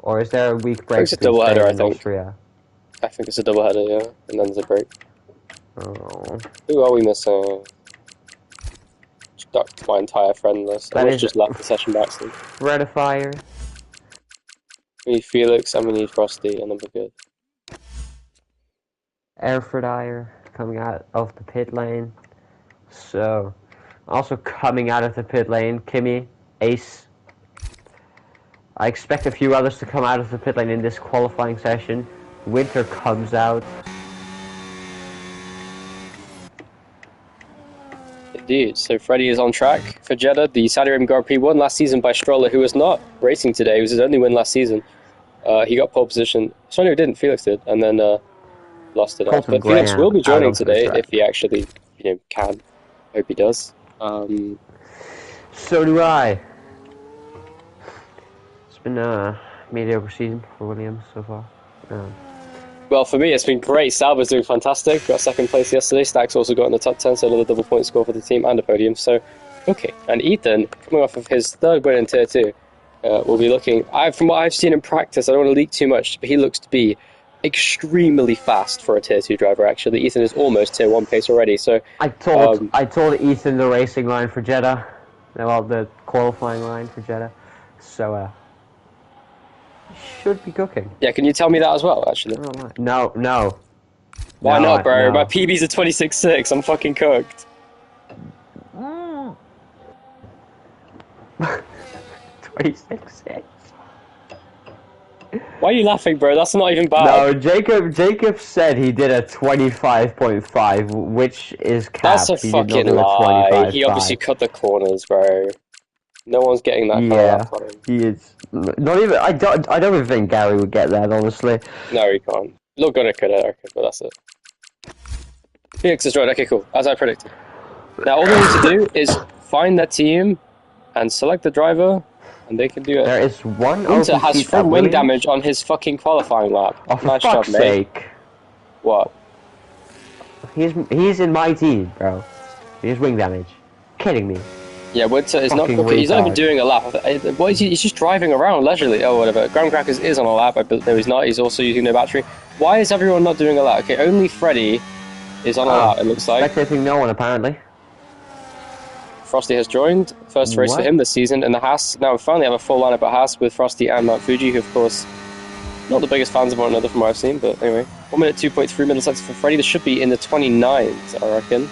Or is there a week break It's a between doubleheader, Spain I and think. Austria? I think it's a doubleheader, yeah, and then there's a break. Oh. Who are we missing? Stuck my entire friend list. I That wish is just left the session back soon. Redifier. We need Felix and we need Frosty, and then we're good. Air fryer coming out of the pit lane. So, also coming out of the pit lane, Kimmy, Ace. I expect a few others to come out of the pit lane in this qualifying session. Winter comes out. Indeed, so Freddie is on track for Jeddah. The Saudi Arabian Grand Prix won last season by Stroller, who was not racing today. It was his only win last season. He got pole position. Sonia didn't, Felix did, and then lost it off. But Felix will be joining today if he actually can. Hope he does. So do I. It's been a mediocre season for Williams so far. Well, for me, it's been great. Sauber's doing fantastic. Got second place yesterday. Stack's also got in the top 10, so another double point score for the team and a podium. So, okay. And Ethan, coming off of his third win in Tier 2, will be looking... From what I've seen in practice, I don't want to leak too much, but he looks to be extremely fast for a Tier 2 driver, actually. Ethan is almost Tier 1 pace already, so... I told Ethan the racing line for Jeddah. Well, the qualifying line for Jeddah. So, should be cooking. Yeah, can you tell me that as well, actually? No. Why not, bro? No. My PB's a 26.6. I'm fucking cooked. 26.6. Why are you laughing, bro? That's not even bad. No, Jacob said he did a 25.5, which is capped. That's a fucking lie. He obviously cut the corners, bro. No one's getting that kind of lap time. He is. Not even. I don't even think Gary would get that, honestly. No, he can't. Look good, I reckon, but that's it. Phoenix is right. Okay, cool. As I predicted. Now all they need to do is find their team and select the driver, and they can do it. There is one. Winter has front wing damage on his fucking qualifying lap. Oh, for fuck's sake! What? He's in my team, bro. He has wing damage. Kidding me. Yeah, Winter is not. Okay, he's not even doing a lap. What is he? He's just driving around leisurely. Oh, whatever. Graham Crackers is on a lap. No, he's not. He's also using no battery. Why is everyone not doing a lap? Okay, only Freddy is on a lap. It looks like. Spectating no one apparently. Frosty has joined. First race for him this season in the Haas. Now we finally have a full lineup at Haas with Frosty and Mount Fuji, who of course not the biggest fans of one another from what I've seen. But anyway, 1 minute 2.3 middle seconds for Freddy. This should be in the 29s, I reckon.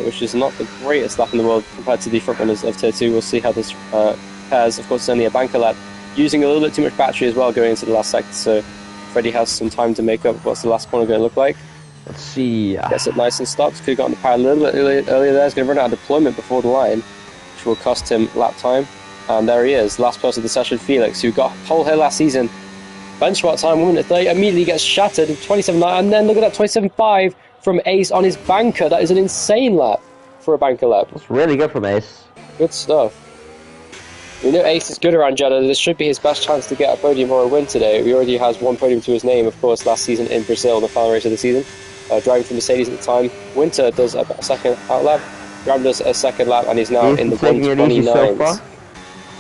Which is not the greatest lap in the world compared to the front runners of Tier 2. We'll see how this pairs. Of course, it's only a banker lap, using a little bit too much battery as well going into the last sector, so Freddy has some time to make up what's the last corner going to look like. Let's see. Gets it nice and stops. Could have gotten the power a little bit earlier there. He's going to run out of deployment before the line, which will cost him lap time. And there he is, last person of the session, Felix, who got pole here last season. Benchmark time, 1 minute 30, immediately gets shattered, 27.9, and then look at that, 27.5 from Ace on his banker. That is an insane lap for a banker lap. That's really good from Ace. Good stuff. We know Ace is good around Jeddah. This should be his best chance to get a podium or a win today. He already has one podium to his name, of course, last season in Brazil, the final race of the season. Driving for Mercedes at the time. Winter does a second out lap. Graham does a second lap, and he's now in the 129s.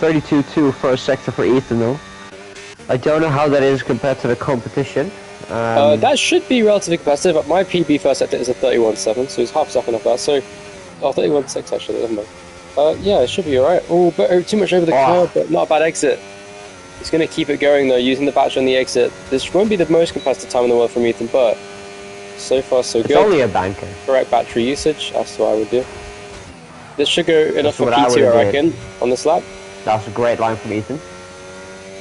32.2 first sector for Ethan, though. I don't know how that is compared to the competition. That should be relatively competitive, but my PB first sector is a 31.7, so he's half a second off that. So, 31.6 actually, never mind. Yeah, it should be alright. Oh, but too much over the curb, but not a bad exit. He's going to keep it going though, using the battery on the exit. This won't be the most competitive time in the world from Ethan, but so far so good. It's only a banker. Correct battery usage, that's what I would do. This should go enough for P2, I reckon, on this lap. That's a great line from Ethan.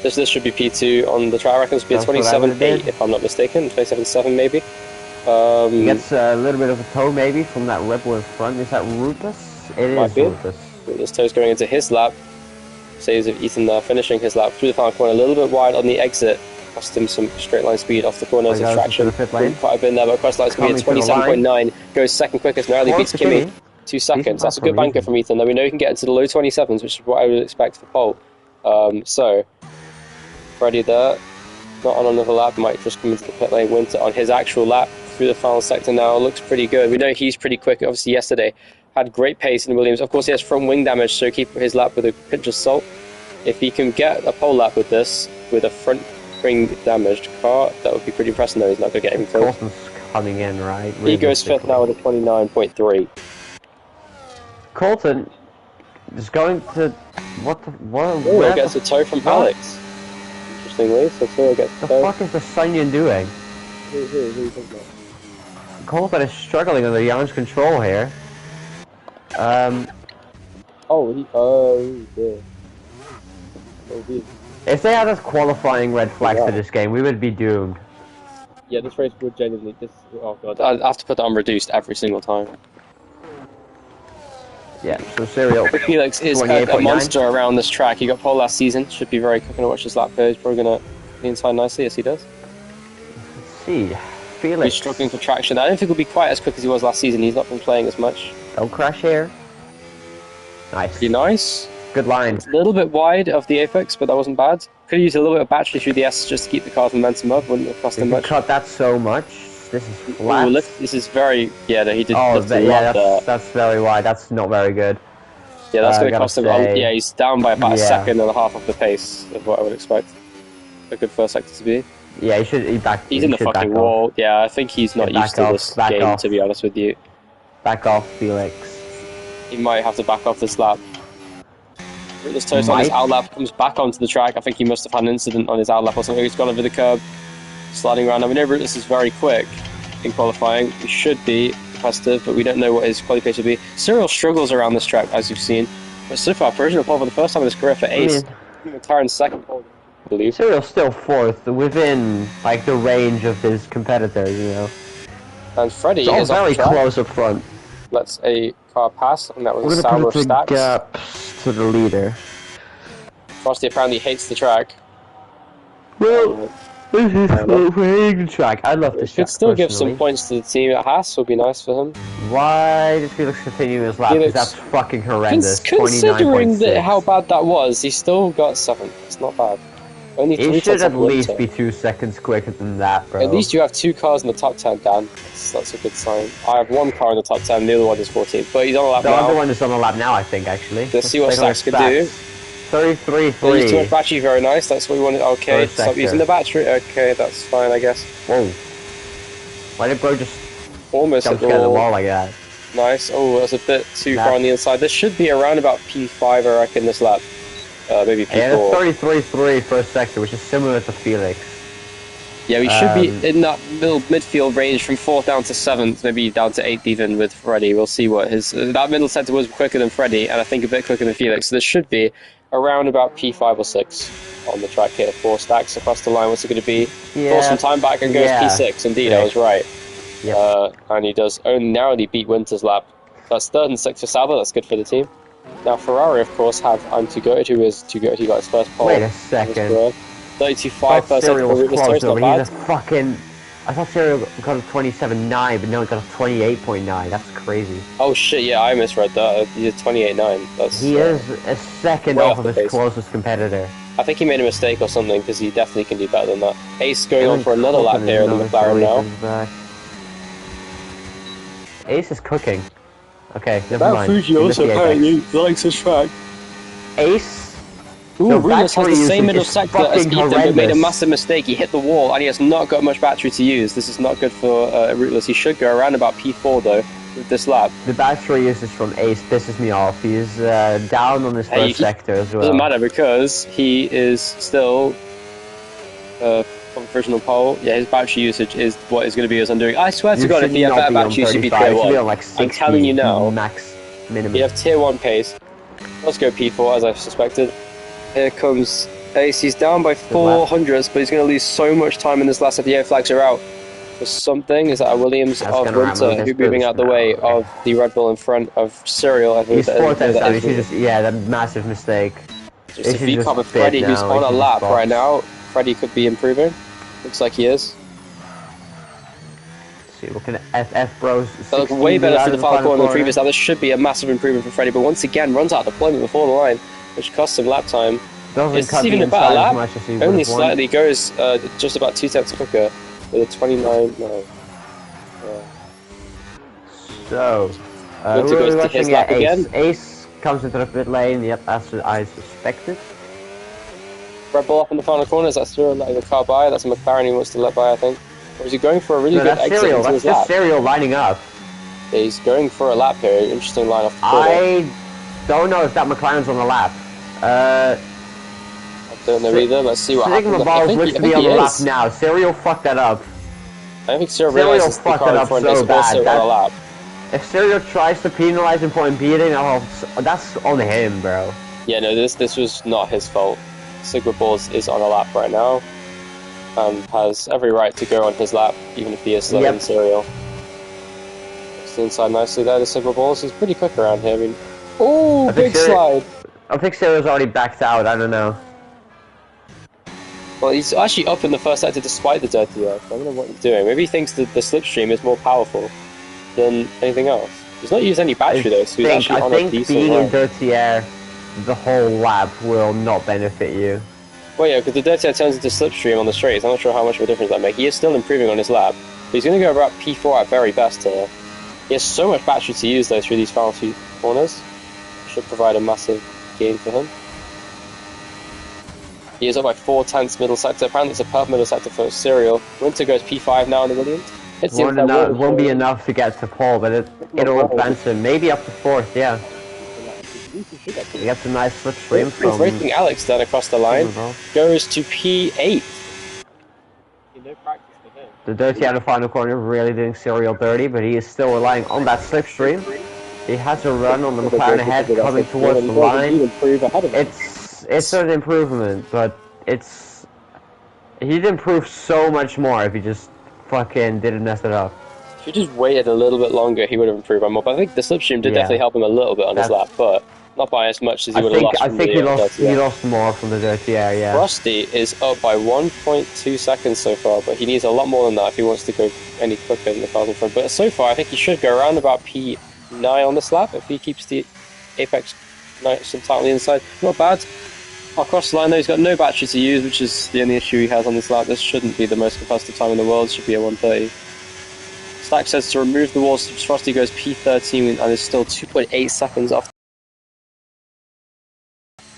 This should be P2 on the track. I reckon it should be a 27.8 if I'm not mistaken, 27.7 maybe. He gets a little bit of a toe maybe from that rebel in front. Is that Rufus? It is Rufus. This toe's going into his lap. Saves of Ethan finishing his lap through the final corner, a little bit wide on the exit. Cost him some straight line speed off the corners of traction. Quite a bit there, but cross line's going to be at 27.9. Goes second quickest, narrowly beats Kimmy. 2 seconds. That's a good banker from Ethan. Though we know he can get into the low 27s, which is what I would expect for pole. So, Freddy there, not on another lap, might just come into the pit lane. Winter on his actual lap through the final sector now, looks pretty good. We know he's pretty quick, obviously yesterday had great pace in Williams. Of course he has front wing damage, so keep his lap with a pinch of salt. If he can get a pole lap with this, with a front ring damaged car, that would be pretty impressive. No, he's not going to get him close. Colton's coming in, right? He goes 5th now with a 29.3. Colton is going to... What? Cyril gets a tow from Alex. Interestingly, so Cyril gets a tow. The fuck is the Sunyan doing? Who Colton is struggling under Jan's control here. If they had us qualifying red flags for this game, we would be doomed. Yeah, this race would genuinely... Oh god, I have to put that on reduced every single time. Yeah, so Cyril... Felix is a monster around this track. He got pole last season. Should be very quick to watch his lap go. He's probably going to be inside nicely, as he does. Let's see. Felix... He's struggling for traction. I don't think he'll be quite as quick as he was last season. He's not been playing as much. Don't crash here. Nice. Pretty nice. Good line. It's a little bit wide of the apex, but that wasn't bad. Could use a little bit of battery through the S just to keep the car's momentum up. Wouldn't have cost him much. Cut that so much. This is flat. Ooh, this is very... Yeah, no, he did... Oh, that's very wide. That's not very good. Yeah, that's going to cost him... Yeah, he's down by about a second and a half off the pace of what I would expect a good first sector to be. Yeah, he's in the fucking wall. Yeah, I think he's not used to this game, to be honest with you. Back off, Felix. He might have to back off this lap. This toast on his out lap comes back onto the track. I think he must have had an incident on his out lap or something. He's gone over the curb, sliding around. I mean, this is very quick in qualifying. He should be competitive, but we don't know what his quality pace will be. Cyril struggles around this track, as you've seen. But so far, provisional pole for the first time in his career for Ace. McLaren's second pole, I believe. Cyril's still 4th, within like the range of his competitors, you know. And Freddie is very close up front. Lets a car pass, and that was a sour of stacks. Gaps to the leader. Frosty apparently hates the track. Well, this is the track. I love this track. Could still give some points to the team at Haas. Would be nice for him. Why did Felix continue his lap? That's fucking horrendous. Considering how bad that was, he still got 7th. It's not bad. Only he should at least be 2 seconds quicker than that, bro. At least you have 2 cars in the top 10, Dan. That's a good sign. I have 1 car in the top 10, the other one is 14th. But he's on a lap now. The other one is on a lap now, I think, actually. Let's see what Stacks can do. 33.3. Too much battery, very nice. That's what we wanted. Okay, stop using the battery. Okay, that's fine, I guess. Whoa. Why did bro just almost jump the wall like that? Nice. Oh, that's a bit too far on the inside. This should be around about P5, I reckon, this lap. Maybe P4. Yeah, that's 33.3 first sector, which is similar to Felix. Yeah, we should be in that midfield range from 4th down to 7th, maybe down to 8th even with Freddie. We'll see what his... that middle sector was quicker than Freddie, and I think a bit quicker than Felix. So this should be around about P5 or 6 on the track here. 4 stacks across the line. What's it going to be? Pull some time back and goes P6. Indeed, I was right. Yep. And he does only narrowly beat Winter's lap. That's 3rd and 6th for Sauber. That's good for the team. Now Ferrari, of course, have Tugoti, who got his first pole. Wait a second. 32.5 first sector for Rubens Toast, not bad. He's a fucking... I thought Cyril got a 27.9, but no, he got a 28.9. That's crazy. Oh shit, yeah, I misread that. He's 28.9. He is a second off of his closest competitor. I think he made a mistake or something, because he definitely can do better than that. Ace going on for another lap here in the McLaren now. Ace is cooking. Okay, never mind. Fuji also apparently likes his track. Ace? Ooh, Rubens has the same middle sector as Ethan, but made a massive mistake. He hit the wall, and he has not got much battery to use. This is not good for Rootless. He should go around about P4, though, with this lap. The battery usage from Ace pisses me off. He is down on his first sector as well. Doesn't matter, because he is still on provisional pole. Yeah, his battery usage is what is going to be as undoing. I swear to God, if he had better battery, he should be tier 1. Like 60, I'm telling you now. Max minimum. You have tier 1 pace. Let's go P4, as I suspected. Here comes Ace. He's down by 400s, but he's going to lose so much time in this last if the air flags are out. For something, is that a Williams of Winter, who's moving out the way of the Red Bull in front of Cyril. He's 4th, yeah, that massive mistake. Just a V-car with Freddie, who's on a lap right now. Freddie could be improving. Looks like he is. Let's see, what can FF Bros? They look way better through the final corner than previous. Now, this should be a massive improvement for Freddie, but once again, runs out of deployment before the line, which costs him lap time. It's even a better lap. Only slightly goes just about 2 tenths quicker with a 29. No. So, Winter goes to his lap again. Ace comes into the pit lane. Yep, as I suspected. Red Bull up in the final corner. Is that Cyril letting the car by? That's a McLaren he wants to let by, I think. Or is he going for a really good exit Cyril. into his lap? That's just Cyril lining up. Yeah, he's going for a lap here. Interesting line off the corner. I don't know if that McLaren's on the lap. I don't know either. Let's see what happens. Sigma Balls looks to be on the lap now. Cyril fucked that up. I think Cyril realizes the car in front is also on a lap. If Cyril tries to penalize him for impeding, that's on him, bro. Yeah, no, this was not his fault. Sigma Balls is on a lap right now, and has every right to go on his lap, even if he is slower than Cyril. It's the inside nicely there to Sigma Balls. He's pretty quick around here. I mean, oh, big slide. I think Cyril's already backed out. I don't know. Well, he's actually up in the first sector despite the dirty air. I don't know what he's doing. Maybe he thinks that the slipstream is more powerful than anything else. He's not used any battery though, so he's actually on a decent I think being in dirty air the whole lap will not benefit you. Well, yeah, because the dirty air turns into slipstream on the straights. I'm not sure how much of a difference that makes. He is still improving on his lap, but he's going to go about P4 at very best here. He has so much battery to use though through these final few corners. Should provide a massive gain for him. He is up by 4/10 middle sector. Apparently it's a purple middle sector for Cyril. Winter goes P5 now in the Williams. It won't be enough to get to pole, but it'll advance him. Maybe up to 4th, yeah. He gets a nice slipstream from... He's racing Alex then across the line. Goes to P8. No practice for him. The dirty out of final corner really doing Cyril dirty, but he is still relying on that slipstream. He has a run on the McLaren ahead coming towards the line. It's an improvement, but he'd improve so much more if he just fucking didn't mess it up. If he just waited a little bit longer, he would have improved by more. But I think the slipstream did definitely help him a little bit on his lap, but not by as much as he would have lost. I think he lost more from the dirty air, yeah. Rusty is up by 1.2 seconds so far, but he needs a lot more than that if he wants to go any quicker than the cars in front. But so far, I think he should go around about P9 on this lap if he keeps the apex nice and tight on the inside. Not bad. Across the line though, he's got no battery to use, which is the only issue he has on this lap. This shouldn't be the most competitive time in the world, it should be a 1:30. Stack says to remove the walls, Frosty goes P13 and is still 2.8 seconds off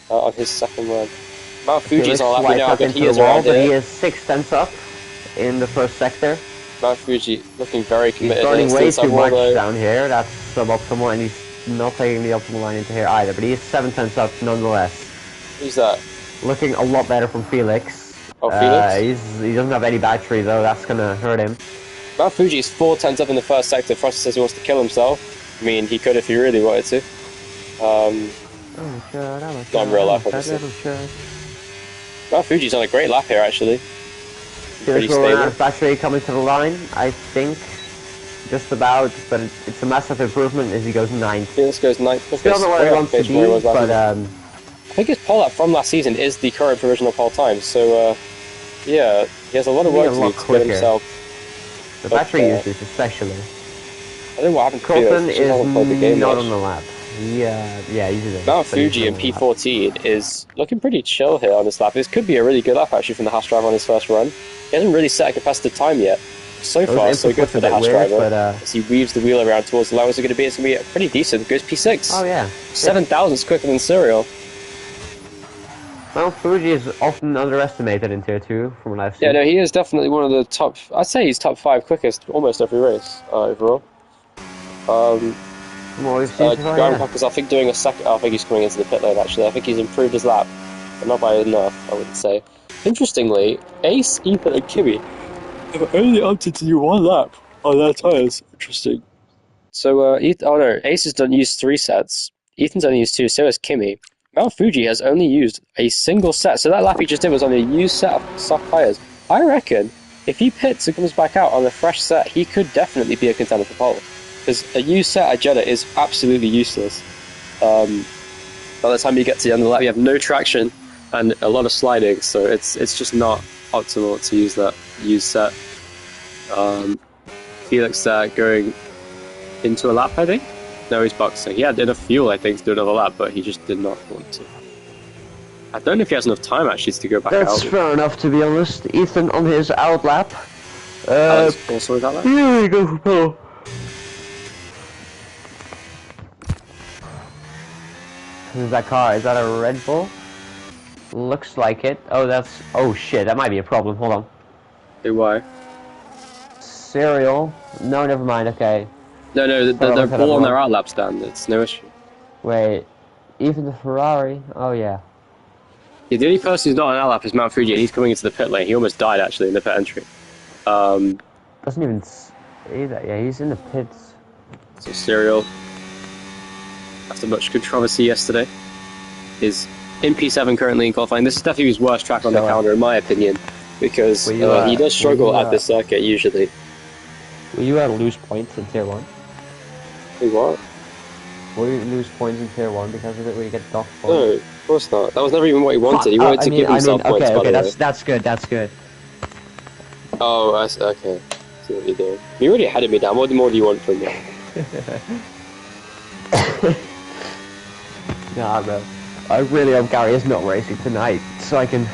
on his second run. Mount Fuji's on lap, we know how good he is around here. But he is 6/10 up in the first sector. Mount Fuji looking very committed. He's burning way too much down here, that's suboptimal, and he's not taking the optimal line into here either, but he is 7/10 up nonetheless. Who's that? Looking a lot better from Felix. Oh, Felix? He doesn't have any battery though, that's gonna hurt him. Mount Fuji is 4/10 up in the first sector. Frosty says he wants to kill himself. I mean, he could if he really wanted to. Not in real life, obviously. Mount Fuji's on a great lap here, actually. Pretty stable. Battery coming to the line, I think. Just about, but it's a massive improvement as he goes 9th. Felix goes 9th. Still not where he wants to be, but I think his pole lap from last season is the current provisional pole time, so yeah, he has a lot of work to do to get himself. The battery usage especially. I don't know what happened to Colton is not on the lap. Yeah, he did. Mount Fuji in P14 is looking pretty chill here on this lap. This could be a really good lap actually from the Haas driver on his first run. He hasn't really set a competitive time yet. So far, so good for the Haas driver. As he weaves the wheel around towards the line, what's it going to be? It's going to be pretty decent. Goes P6. Oh yeah. 7,000 quicker than Cyril. Mount Fuji is often underestimated in Tier 2, from what I've seen. Yeah, no, he is definitely one of the top... I'd say he's top 5 quickest almost every race, overall. Because I think doing a second... I think he's coming into the pit lane, actually. I think he's improved his lap, but not by enough, I wouldn't say. Interestingly, Ace, Ethan, and Kimmy have only opted to do 1 lap on their tyres. Interesting. So, Ace has used 3 sets. Ethan's only used 2, so has Kimmy. Mount Fuji has only used a single set, so that lap he just did was on a used set of soft tyres. I reckon if he pits and comes back out on a fresh set, he could definitely be a contender for pole. Because a used set at Jeddah is absolutely useless. By the time you get to the end of the lap, you have no traction and a lot of sliding, so it's just not optimal to use that used set. Felix going into a lap, I think? No, he's boxing. He had enough fuel, I think, to do another lap, but he just did not want to. I don't know if he has enough time, actually, to go back out. That's fair enough, to be honest. Ethan on his out lap. Also with that lap? Here we go for pole. Who's that car? Is that a Red Bull? Looks like it. Oh, that's... Oh, shit, that might be a problem. Hold on. Hey, why? Serial. No, never mind. Okay. No, they're all on their out laps, Dan. It's no issue. Wait. Even the Ferrari? Oh, yeah. Yeah, the only person who's not on out lap is Mount Fuji, and he's coming into the pit lane. He almost died, actually, in the pit entry. Doesn't even say that. Yeah, he's in the pits. So, Serial, after much controversy yesterday, is in P7 currently in qualifying. This is definitely his worst track on the calendar, in my opinion, because he does struggle at this circuit, usually. Will you lose points in Tier 1? Wait, what? Will you lose points in Tier 1 because of it, where you get docked points? No, of course not. That was never even what he wanted. He wanted to give himself points, by the way. That's good, that's good. Oh, okay. See what you're doing. You already ahead of me, Dan. What more do you want from me? Nah, bro. I really hope Gary is not racing tonight, so I can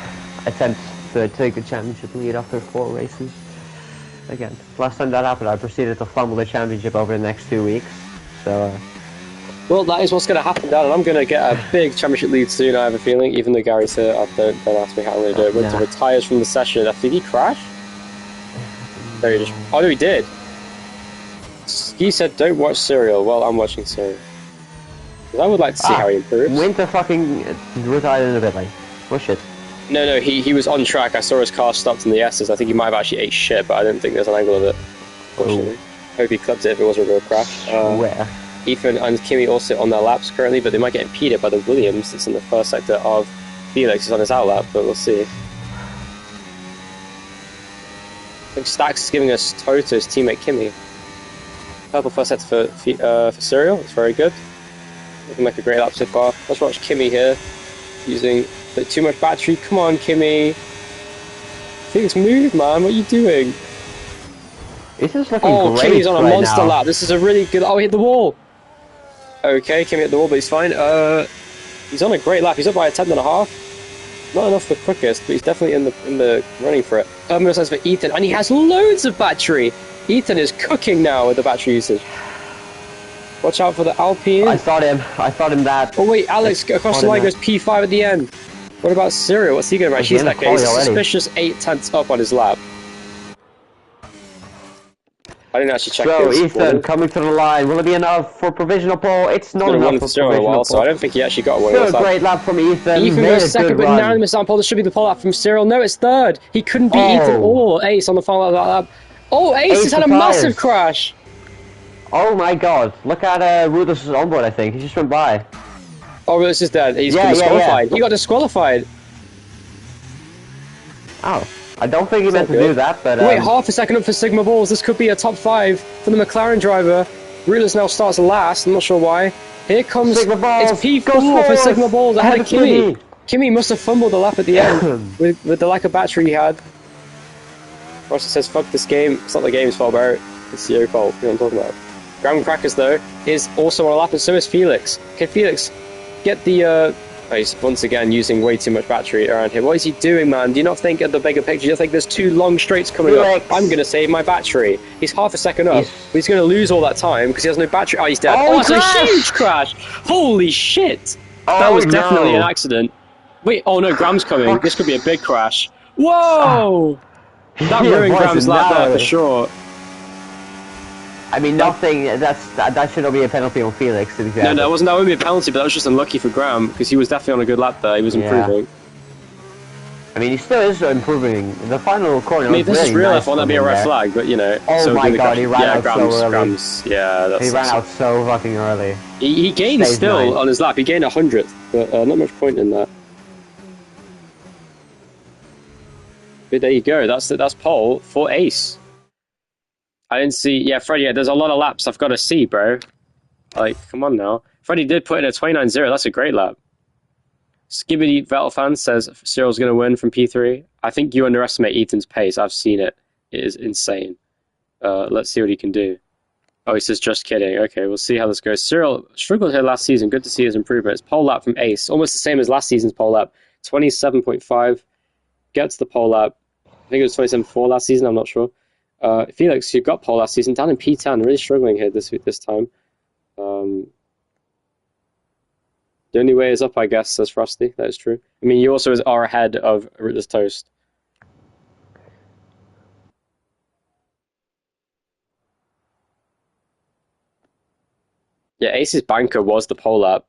attempt to take the championship lead after 4 races. Again, last time that happened, I proceeded to fumble the championship over the next 2 weeks. So, well, that is what's going to happen, Dan, and I'm going to get a big championship lead soon, I have a feeling, even though Gary's here. Don't ask me how I'm going to do it. Winter retires from the session. Did he crash? No, he just... Oh, no, he did. He said, don't watch Serial. Well, I'm watching Serial. I would like to see how he improves. Winter fucking retired in a bit late. Oh shit. No, he was on track. I saw his car stopped in the S's. I think he might have actually ate shit, but I didn't think there's an angle of it, fortunately. Hope he clipped it if it was a real crash. Where? Ethan and Kimi also on their laps currently, but they might get impeded by the Williams that's in the first sector of Felix is on his out lap, but we'll see. I think Stax is giving us toe to his teammate Kimi. Purple first sector for Serial. It's very good. Looking like a great lap so far. Let's watch Kimi here, using a bit too much battery. Come on, Kimi. Felix, move, man. What are you doing? This is looking great. Kimi's on a monster now. lap. This is a really good... Oh, he hit the wall. Okay, Kimi hit the wall, but he's fine. He's on a great lap. He's up by a 10.5. Not enough for quickest, but he's definitely in the running for it. Terminal says for Ethan, and he has loads of battery. Ethan is cooking now with the battery usage. Watch out for the Alpine. I thought him that. Oh wait, Alex across the line goes P5 at the end. What about Serial? What's he going to make? He's that guy. He's a suspicious 8/10 up on his lap. I didn't actually check. So Ethan coming to the line. Will it be enough for provisional pole? It's not enough for provisional pole. So I don't think he actually got one. Still a great lap from Ethan. Ethan goes second, but now missed on pole. This should be the pole lap from Serial. No, it's third. He couldn't beat Ethan or Ace on the final lap. Oh, Ace has had a massive crash. Oh my god, look at Rudolph's onboard, I think. He just went by. Oh, Rudolph is dead. He's been disqualified. He got disqualified. Oh, I don't think he meant to do that, but... Wait, half a second up for Sigma Balls. This could be a top 5 for the McLaren driver. Rudolph now starts last. I'm not sure why. Here comes... Sigma Balls. It's P4 for Sigma Balls ahead of Kimi. Kimi must have fumbled the lap at the end with the lack of battery he had. Ross says, fuck this game. It's not the game's fault, bro. It's your fault. You know what I'm talking about. Graham Crackers, though, is also on a lap, and so is Felix. Okay, Felix, get the... Oh, he's once again using way too much battery around here. What is he doing, man? Do you not think at the bigger picture? Do you think there's 2 long straights coming up? I'm going to save my battery. He's half a second up, but he's going to lose all that time because he has no battery. Oh, he's dead. Oh, it's a huge crash! Holy shit! That was definitely an accident. Wait, oh no, Graham's coming. This could be a big crash. Whoa! That ruined Graham's lap there for sure. I mean, nothing. That should not be a penalty on Felix. To be fair. No, that wouldn't be a penalty, but that was just unlucky for Graham because he was definitely on a good lap there. He was improving. I mean, he still is improving. The final corner. I mean, this is real life. That'd be a red flag, but you know. Oh my god, he ran out so early. He ran out so fucking early. He gained still on his lap. He gained 100th, but not much point in that. But there you go. That's pole for Ace. I didn't see... Yeah, Freddie, there's a lot of laps I've got to see, bro. Like, come on now. Freddie did put in a 29.0. That's a great lap. Skibbity Vettel fan says Cyril's going to win from P3. I think you underestimate Ethan's pace. I've seen it. It is insane. Let's see what he can do. Oh, he says, just kidding. Okay, we'll see how this goes. Cyril struggled here last season. Good to see his improvements. Pole lap from Ace. Almost the same as last season's pole lap. 27.5. Gets the pole lap. I think it was 27.4 last season. I'm not sure. Felix, you got pole last season, down in P10, really struggling here this time. Don't The only way is up, I guess, says Frosty. That is true. I mean, you also are ahead of Rootless Toast. Yeah, Ace's banker was the pole lap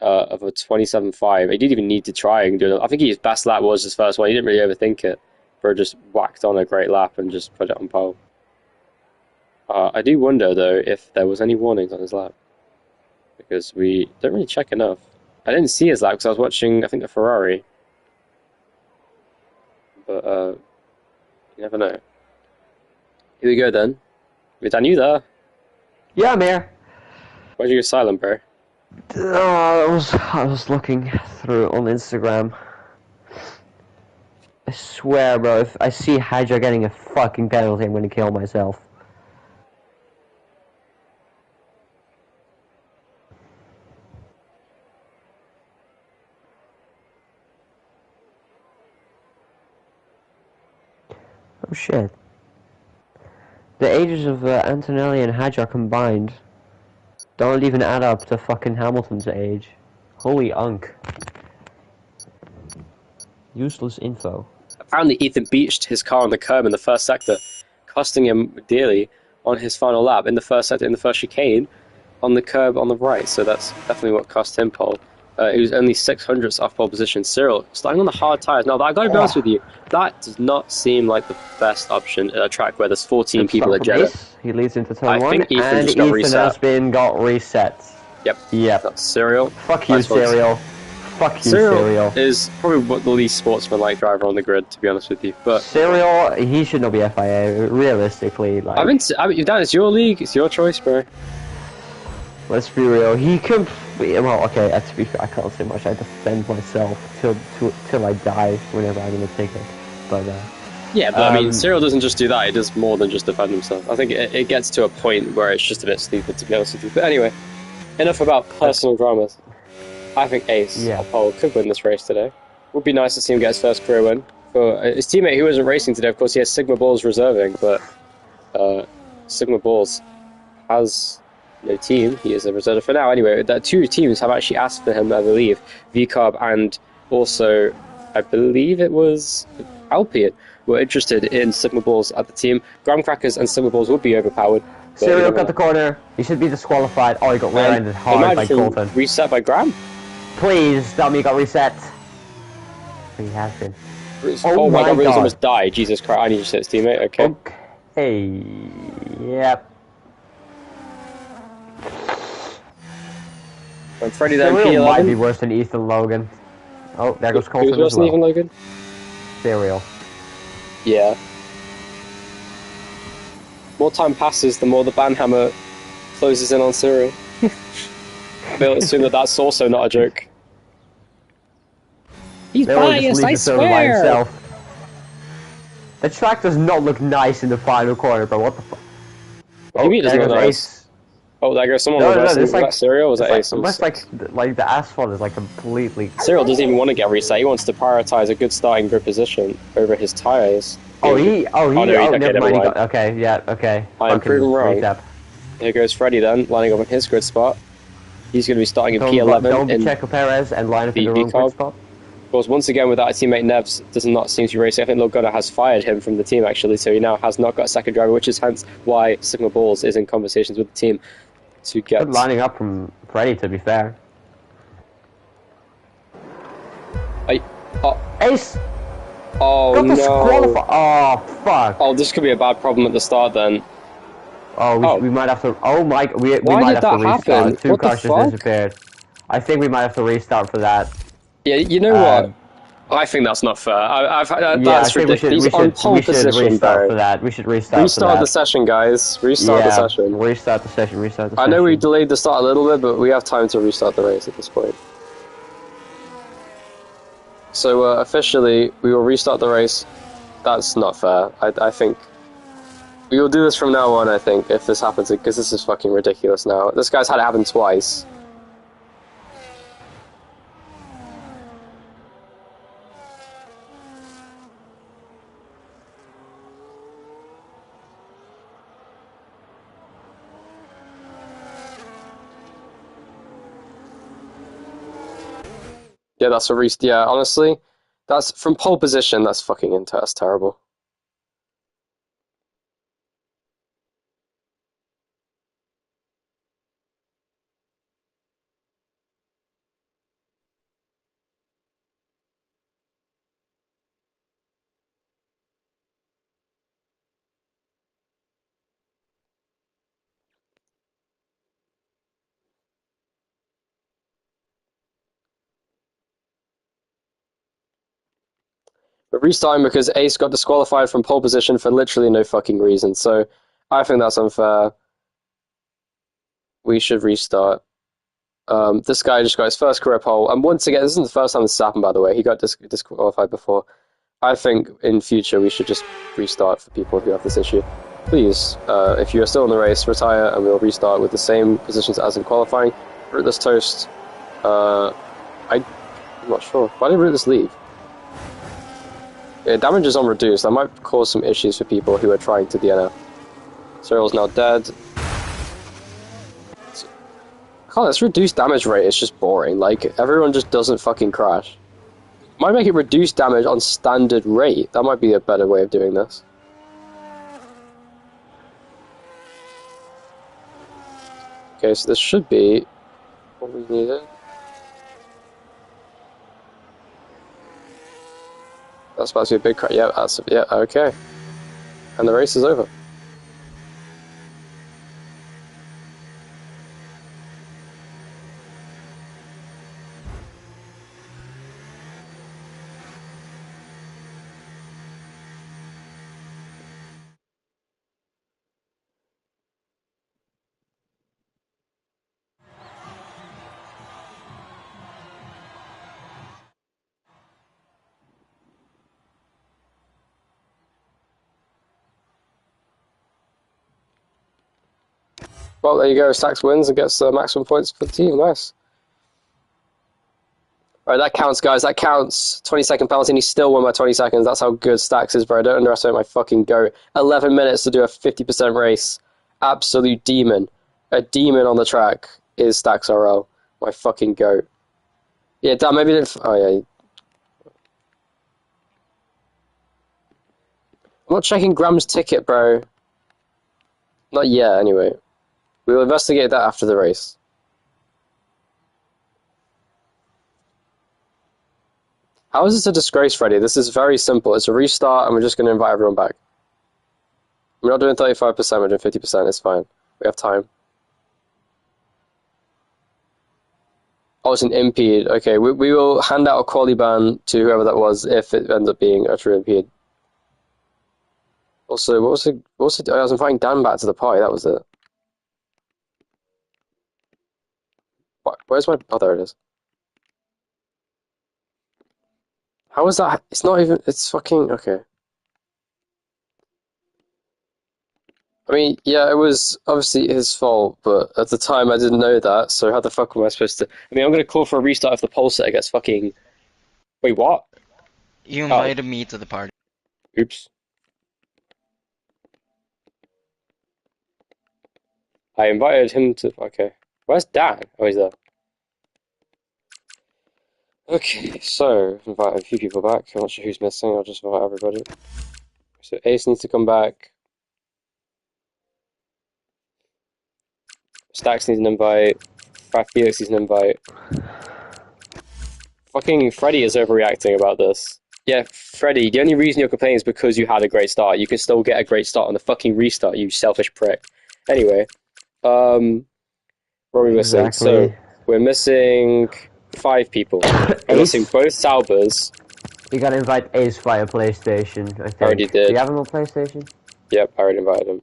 of a 27.5. He didn't even need to try and do it. I think his best lap was his first one. He didn't really overthink it. Bro just whacked on a great lap and just put it on pole. I do wonder, though, if there was any warnings on his lap. Because we don't really check enough. I didn't see his lap because I was watching, I think, the Ferrari. But, you never know. Here we go, then. Dan, you there? Yeah, I'm here. Why'd you go silent, bro? I was looking through on Instagram. I swear, bro, if I see Hydra getting a fucking penalty, I'm gonna kill myself. Oh shit. The ages of Antonelli and Hydra combined don't even add up to fucking Hamilton's age. Holy unk. Useless info. Apparently, Ethan beached his car on the curb in the first sector, costing him dearly on his final lap in the first sector, in the first chicane, on the curb on the right. So that's definitely what cost him pole. He was only 600ths off pole position. Cyril, starting on the hard tyres. Now, I gotta be honest with you, that does not seem like the best option at a track where there's 14 people at Jeddah. He leads into turn 1, think Ethan and just got Ethan got reset. Yep. That's Cyril. Fuck you, Cyril. Fuck you, Cyril. Is probably the least sportsman-like driver on the grid, to be honest with you. But Cyril, he should not be FIA. Realistically, like. I mean, Dan, it's your league. It's your choice, bro. Let's be real. He can. Well, okay. To be fair, I can't say much. I defend myself till I die whenever I'm in a ticket. But yeah, but I mean, Cyril doesn't just do that. He does more than just defend himself. I think it gets to a point where it's just a bit stupid, to be honest with you. But anyway, enough about personal dramas. I think Ace Apollo could win this race today. Would be nice to see him get his first career win. For his teammate who isn't racing today, of course, he has Sigma Balls reserving, but Sigma Balls has no team. He is a reserve for now. Anyway, that 2 teams have actually asked for him, I believe. VCarb and also, I believe it was Alpian, were interested in Sigma Balls at the team. Graham Crackers and Sigma Balls would be overpowered. Cyril got the corner. He should be disqualified. Oh, he got rear-ended hard by Colton. Reset by Graham? Please tell me he got reset. He has been. Oh my god, Riz almost died. Jesus Christ, I need to hit his teammate. Okay. Okay. Yep. And Freddy then P11 might be worse than Ethan Logan. Oh, there goes Colton. Who's worse than Ethan Logan? Cyril. Yeah. More time passes, the more the banhammer closes in on Cyril. They'll assume that that's also not a joke. He's biased, I swear! The track does not look nice in the final corner, but what the fuck? Oh, it doesn't look nice. Oh, there goes someone reversing. Was that Cyril or was that Ace? Looks like the asphalt is like completely... Cyril doesn't even want to get reset. He wants to prioritize a good starting grid position over his tyres. Never mind. Okay, yeah, okay. I am proven wrong. Here goes Freddy then, lining up in his grid spot. He's going to be starting in P11. Don't be Checo Perez and line up in the wrong grid spot. Of course, once again, without a teammate, Nevs does not seem to be racing. I think Logana has fired him from the team, actually, so he now has not got a second driver, which is hence why Sigma Balls is in conversations with the team to get... Good lining up from Freddy, to be fair. Ace! Oh, no. Oh, fuck. Oh, this could be a bad problem at the start, then. We might have to... Oh, my... We might have to restart. Happen? 2 cars just disappeared. I think we might have to restart for that. Yeah, you know what? I think that's not fair. That's ridiculous. He's on pole position, restart for that. We should restart the session, guys. Restart the session. Restart the session. I know we delayed the start a little bit, but we have time to restart the race at this point. So, officially, we will restart the race. That's not fair. I think... We will do this from now on, I think, if this happens, because this is fucking ridiculous now. This guy's had it happen twice. Yeah, that's a restart. Yeah, honestly, that's from pole position. That's fucking that's terrible. We're restarting because Ace got disqualified from pole position for literally no fucking reason. So I think that's unfair. We should restart. This guy just got his first career pole, and once again, this isn't the first time this has happened, by the way. He got disqualified before. I think in future we should just restart for people who have this issue. Please, if you are still in the race, retire, and we'll restart with the same positions as in qualifying. Rootless toast. I'm not sure. Why did Rootless leave? Yeah, damage is on reduced. That might cause some issues for people who are trying to DNF. Cyril's now dead. God, this reduced damage rate is just boring. Like, everyone just doesn't fucking crash. Might make it reduced damage on standard rate. That might be a better way of doing this. Okay, so this should be what we needed. That's supposed to be a big crash. Yeah, yeah, okay. And the race is over. Well, there you go. Stacks wins and gets maximum points for the team. Nice. Alright, that counts, guys. That counts. 20-second penalty, and he still won by 20 seconds. That's how good Stacks is, bro. Don't underestimate my fucking goat. 11 minutes to do a 50% race. Absolute demon. A demon on the track is Stacks RL. My fucking goat. Yeah, damn, maybe didn't... Oh, yeah. I'm not checking Graham's ticket, bro. Not yet, anyway. We'll investigate that after the race. How is this a disgrace, Freddy? This is very simple. It's a restart, and we're just going to invite everyone back. We're not doing 35%, we're doing 50%. It's fine. We have time. Oh, it's an impede. Okay, we will hand out a quali ban to whoever that was if it ends up being a true impede. Also, what was it? I was inviting Dan back to the party. That was it. Where's my... Oh, there it is. How is that? It's not even... It's fucking... Okay. I mean, yeah, it was obviously his fault, but at the time I didn't know that, so how the fuck am I supposed to... I mean, I'm gonna call for a restart if the poll sitter gets fucking... Wait, what? You invited me to the party. Oops. I invited him to... Okay. Where's Dan? Oh, he's there. Okay, so, invite a few people back. I'm not sure who's missing, I'll just invite everybody. So, Ace needs to come back. Stacks needs an invite. Felix needs an invite. Fucking Freddy is overreacting about this. Yeah, Freddy, the only reason you're complaining is because you had a great start. You can still get a great start on the fucking restart, you selfish prick. Anyway, what are we missing? Exactly. So, we're missing 5 people. We're missing both Saubers. You gotta invite Ace via PlayStation, I think. Already did. Do you have him on PlayStation? Yep, I already invited him.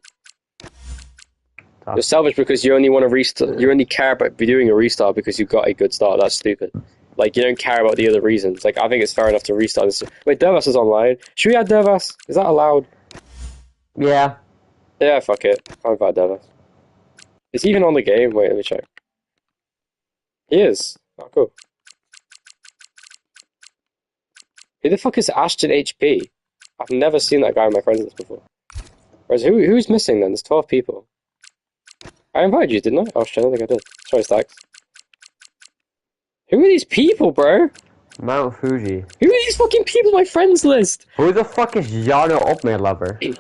You're selfish because you only want to restart. You only care about doing a restart because you got a good start. That's stupid. Like, you don't care about the other reasons. Like, I think it's fair enough to restart this. Wait, Dervas is online. Should we add Dervas? Is that allowed? Yeah. Yeah, fuck it. I'll invite Dervas. Is he even on the game? Wait, let me check. He is. Oh, cool. Who the fuck is Ashton HP? I've never seen that guy on my friends list before. Whereas who's missing then? There's 12 people. I invited you, didn't I? Oh shit, I don't think I did. Sorry, Stacks. Who are these people, bro? Mount Fuji. Who are these fucking people on my friends list? Who the fuck is Jarno Opmeerlapper?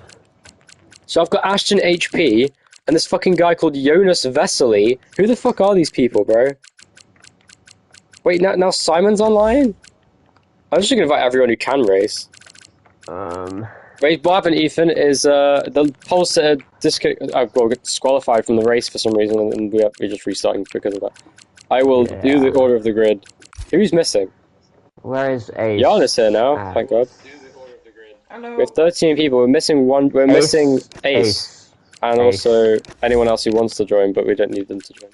So I've got Ashton HP and this fucking guy called Jonas Vesely. Who the fuck are these people, bro? Wait, now Simon's online? I'm just gonna invite everyone who can race. Wait, what happened, Ethan, is the Pulsar got disqualified from the race for some reason, and we're just restarting because of that. I will do the order of the grid. Who's missing? Where is Ace? Giannis here now, thank God. Hello. We have 13 people. We're missing one. We're missing Ace. And also anyone else who wants to join, but we don't need them to join.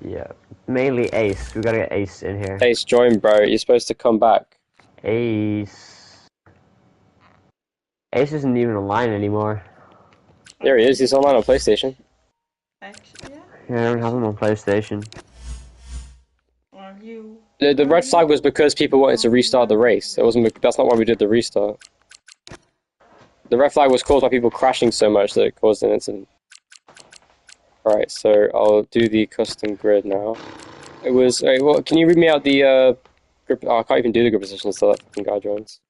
Yeah, mainly Ace. We gotta get Ace in here. Ace, join, bro. You're supposed to come back. Ace isn't even online anymore. There he is. He's online on PlayStation. Actually, Yeah, I don't have him on PlayStation. Are you? The red flag was because people wanted to restart the race. It wasn't. That's not why we did the restart. The red flag was caused by people crashing so much that it caused an incident. Alright, so I'll do the custom grid now. It was... Wait, what, can you read me out the group... Oh, I can't even do the group position until that fucking guy joins.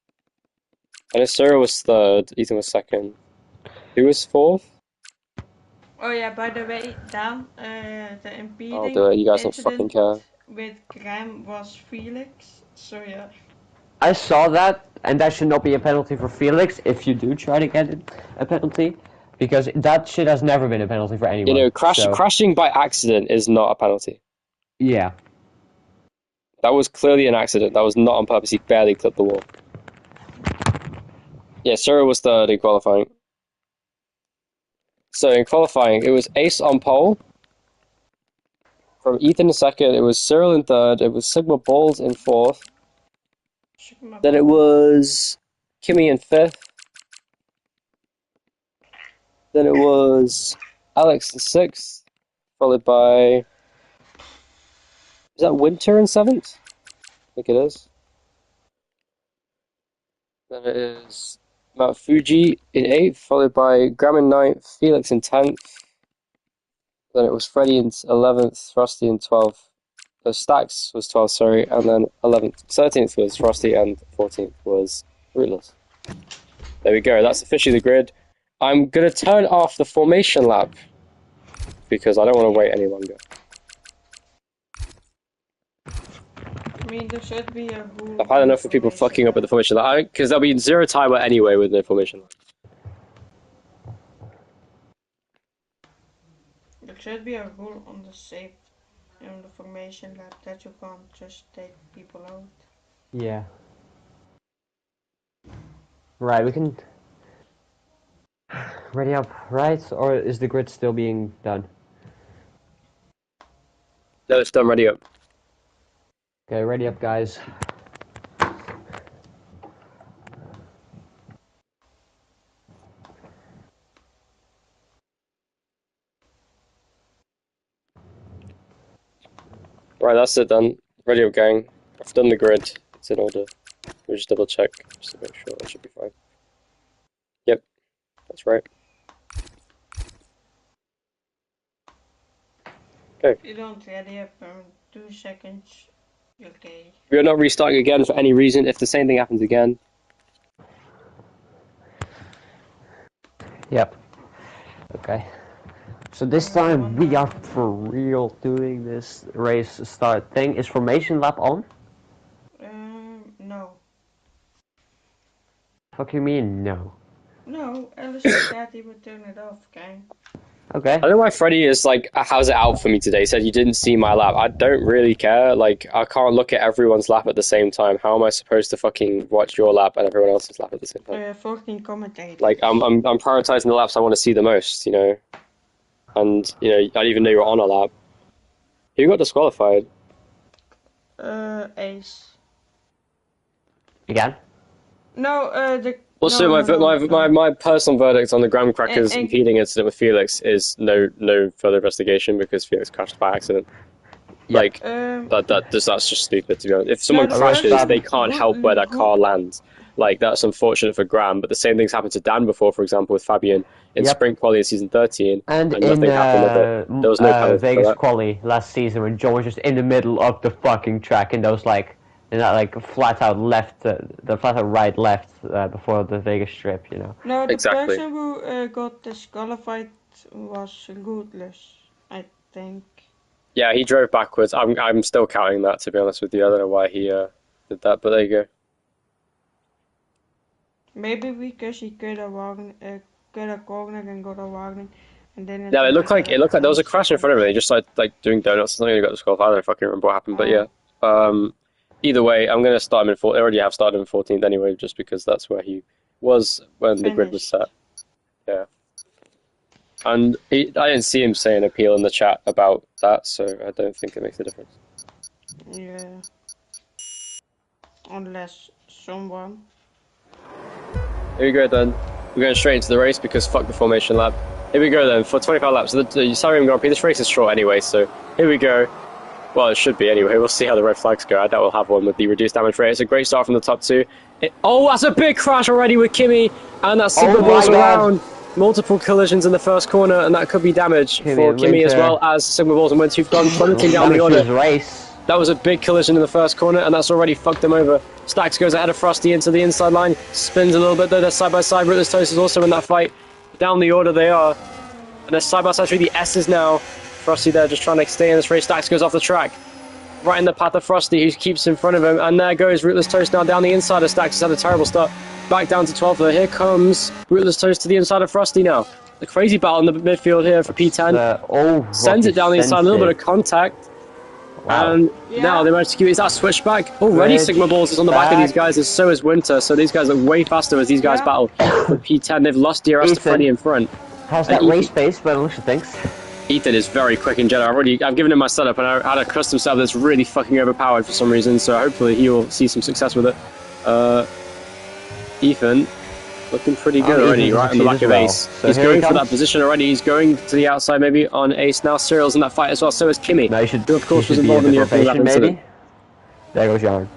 I know Sarah was third, Ethan was second. Who was fourth? Oh yeah, by the way, Dan, the impeding I'll do it, you guys don't fucking care. with Graham was Felix, so yeah. I saw that, and that should not be a penalty for Felix if you do try to get it a penalty, because that shit has never been a penalty for anyone. You know, crashing by accident is not a penalty. Yeah. That was clearly an accident. That was not on purpose. He barely clipped the wall. Yeah, Sarah was third in qualifying. So in qualifying, it was Ace on pole. From Ethan in second, it was Cyril in third. It was Sigma Balls in fourth. Then it was Kimmy in fifth. Then it was Alex in sixth, followed by... Is that Winter in seventh? I think it is. Then it is Mount Fuji in eighth, followed by Graham in ninth, Felix in 10th. Then it was Freddie in 11th, Frosty in 12th. Stacks was 12th, sorry, and then 11th, 13th was Frosty, and 14th was Rootless. There we go, that's officially the grid. I'm going to turn off the formation lap, because I don't want to wait any longer. I mean, there should be a rule. I've had enough of people fucking up at the formation lap, because there'll be zero timer anyway with no formation lap. There should be a rule on the safe, in the formation lab, that you can't just take people out. Yeah. Right, we can... Ready up, right? Or is the grid still being done? No, it's done, ready up. Okay, ready up, guys. Right, that's it done. Ready up, gang. I've done the grid. It's in order. We'll just double check, just to make sure that should be fine. Yep, that's right. Okay. If you don't ready up in 2 seconds, you're okay. We are not restarting again for any reason. If the same thing happens again. Yep. Okay. So this time we are for real doing this race start thing. Is formation lap on? No. Fuck you mean no? No, Alice said he would turn it off, gang. Okay. I don't know why Freddy is like, how's it out for me today? He said you didn't see my lap. I don't really care. Like, I can't look at everyone's lap at the same time. How am I supposed to fucking watch your lap and everyone else's lap at the same time? 14 commentators. Like, I'm prioritizing the laps I want to see the most, you know? And, you know, I didn't even know you were on a lap. Who got disqualified? Ace. Again? No, Also, my personal verdict on the Graham Crackers impeding incident with Felix is no further investigation because Felix crashed by accident. Like, that's just stupid, to be honest. If someone crashes, they can't help where that car lands. Like, that's unfortunate for Graham, but the same thing's happened to Dan before, for example, with Fabian in Sprint Quali in season 13, and nothing happened with it. There was no penalty Vegas for that. Quali last season when John was just in the middle of the fucking track, and there was like in that like flat out left, the flat out right left before the Vegas strip, you know. No, the Exactly. person who got disqualified was Goodless, I think. Yeah, he drove backwards. I'm still counting that, to be honest with you. I don't know why he did that, but there you go. Maybe because he could have corner and got a warning, and then Yeah, it looked like there was a crash in front of him. He just like doing donuts or something. He got disqualified. I don't fucking remember what happened, but yeah. Either way, I'm gonna start him in 4th. I already have started him 14th anyway, just because that's where he was when the grid was set. Yeah. And I didn't see him say an appeal in the chat about that, so I don't think it makes a difference. Yeah. Unless someone. Here we go then. We're going straight into the race because fuck the formation lap. Here we go then for 25 laps. So the Arabian Grand Prix, this race is short anyway, so here we go. Well, it should be anyway. We'll see how the red flags go. I doubt we'll have one with the reduced damage rate. It's a great start from the top 2. Oh, that's a big crash already with Kimi, and that Sigma balls around. Multiple collisions in the first corner, and that could be damage for Kimi as well as Sigma balls and Wentz, who've gone plummeting down the order. That was a big collision in the first corner, and that's already fucked them over. Stax goes ahead of Frosty into the inside line, spins a little bit though. They're side by side. Rootless Toast is also in that fight. Down the order they are, and they're side by side through the S's now. Frosty there just trying to stay in this race. Stax goes off the track, right in the path of Frosty, who keeps in front of him, and there goes Rootless Toast now down the inside of Stax. Has had a terrible start. Back down to 12th though. Here comes Rootless Toast to the inside of Frosty now. The crazy battle in the midfield here for P10. Sends it down the inside, a little bit of contact. Wow. And now they managed to keep it. Is that a switchback? Already Sigma Balls is on the back of these guys, and so is Winter. So these guys are way faster as these guys battle. With P10, they've lost DRS to Freddy in front. How's that race pace, but Alicia thinks? Ethan is very quick in general. I've given him my setup, and I had a custom setup that's really fucking overpowered for some reason. So hopefully he will see some success with it. Ethan. Looking pretty good already, right on the back of Ace. So he's going for that position already. He's going to the outside maybe on Ace. Now Cyril's in that fight as well. So is Kimi, who of course was involved in the opening lap incident. There goes Yarn.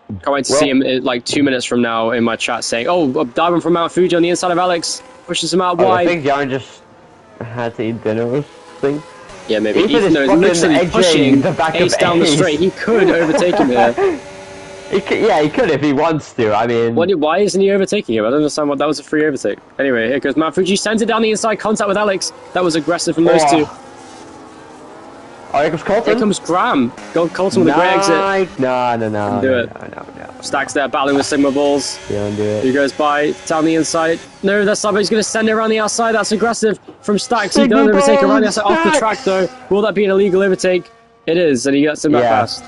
Can't wait to see him like 2 minutes from now in my chat saying, "Oh, diving from Mount Fuji on the inside of Alex, pushes him out wide." I think Yarn just had to eat dinner or something. Yeah, maybe. Ethan is literally pushing Ace down the straight. He could overtake him here. He could if he wants to. I mean, why isn't he overtaking him? I don't understand what that was a free overtake. Anyway, here goes Mount Fuji, sends it down the inside, contact with Alex. That was aggressive from those two. Oh, here comes Colton. Here comes Graham. Colton with a great exit. No. Do it. Stacks there, battling with Sigma Balls. Don't do it. He goes by down the inside. No, that's not. He's going to send it around the outside. That's aggressive from Stacks. He does overtake around the outside off the track though. Will that be an illegal overtake? It is, and he gets him back fast.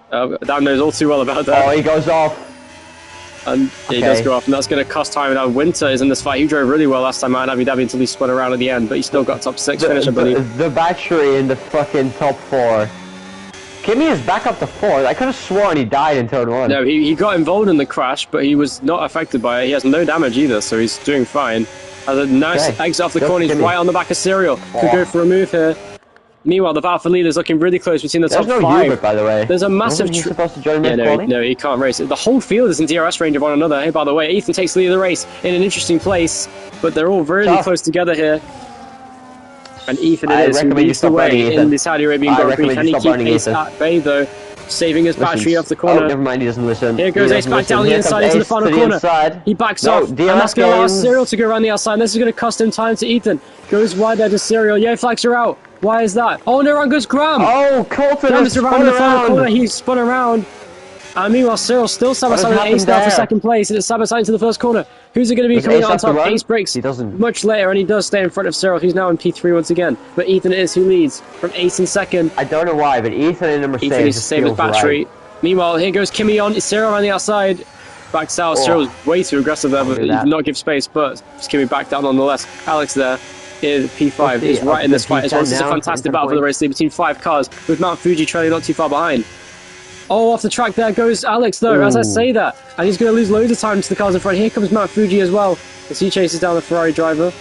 Dan knows all too well about that. Oh, he goes off. And he does go off, and that's going to cost time. Now Winter is in this fight. He drove really well last time out in Abu Dhabi until he spun around at the end, but he still got top 6 finish, I believe. The battery in the fucking top 4. Kimi is back up to 4th. I could have sworn he died in turn 1. No, he got involved in the crash, but he was not affected by it. He has no damage either, so he's doing fine. Has a nice exit off the corner. He's right on the back of Serial. Could go for a move here. Meanwhile, the battle for lead is looking really close between the top 5. There's no Hubert, by the way. There's a massive... supposed to join no, he can't race. The whole field is in DRS range of one another. Hey, by the way, Ethan takes the lead of the race in an interesting place, but they're all really close together here. And Ethan who leads the way in the Saudi Arabian Grand Prix. Can he keep pace at bay, though? Saving his battery off the corner. Oh, never mind, he doesn't listen. Here goes Ace back down the inside into the final corner. He backs off, and that's going to allow Serial to go around the outside. And this is going to cost him time to Ethan. Goes wide there to Serial. Yeah, flags are out. Why is that? Oh, no, around goes Graham. Oh, Colton is spun around. The final corner. He spun around. And meanwhile, Cyril still side by side with Ace now for second place. And it's side by side into the first corner. Who's it going to be coming out on top? Ace breaks much later, and he does stay in front of Cyril. He's now in P3 once again. But Ethan is who leads from Ace in second. I don't know why, but Ethan in the Mercedes. Ethan needs to save his battery. Right. Meanwhile, here goes Kimi on. Cyril on the outside. Backs out. Cyril's way too aggressive there, but he did not give space. But Kimi back down nonetheless. Alex there. In P5 is right in this fight as well. This is a fantastic battle for the race lead between 5 cars, with Mount Fuji trailing not too far behind. Oh, off the track there goes Alex though, as I say that. And he's going to lose loads of time to the cars in front. Here comes Mount Fuji as well, as he chases down the Ferrari driver.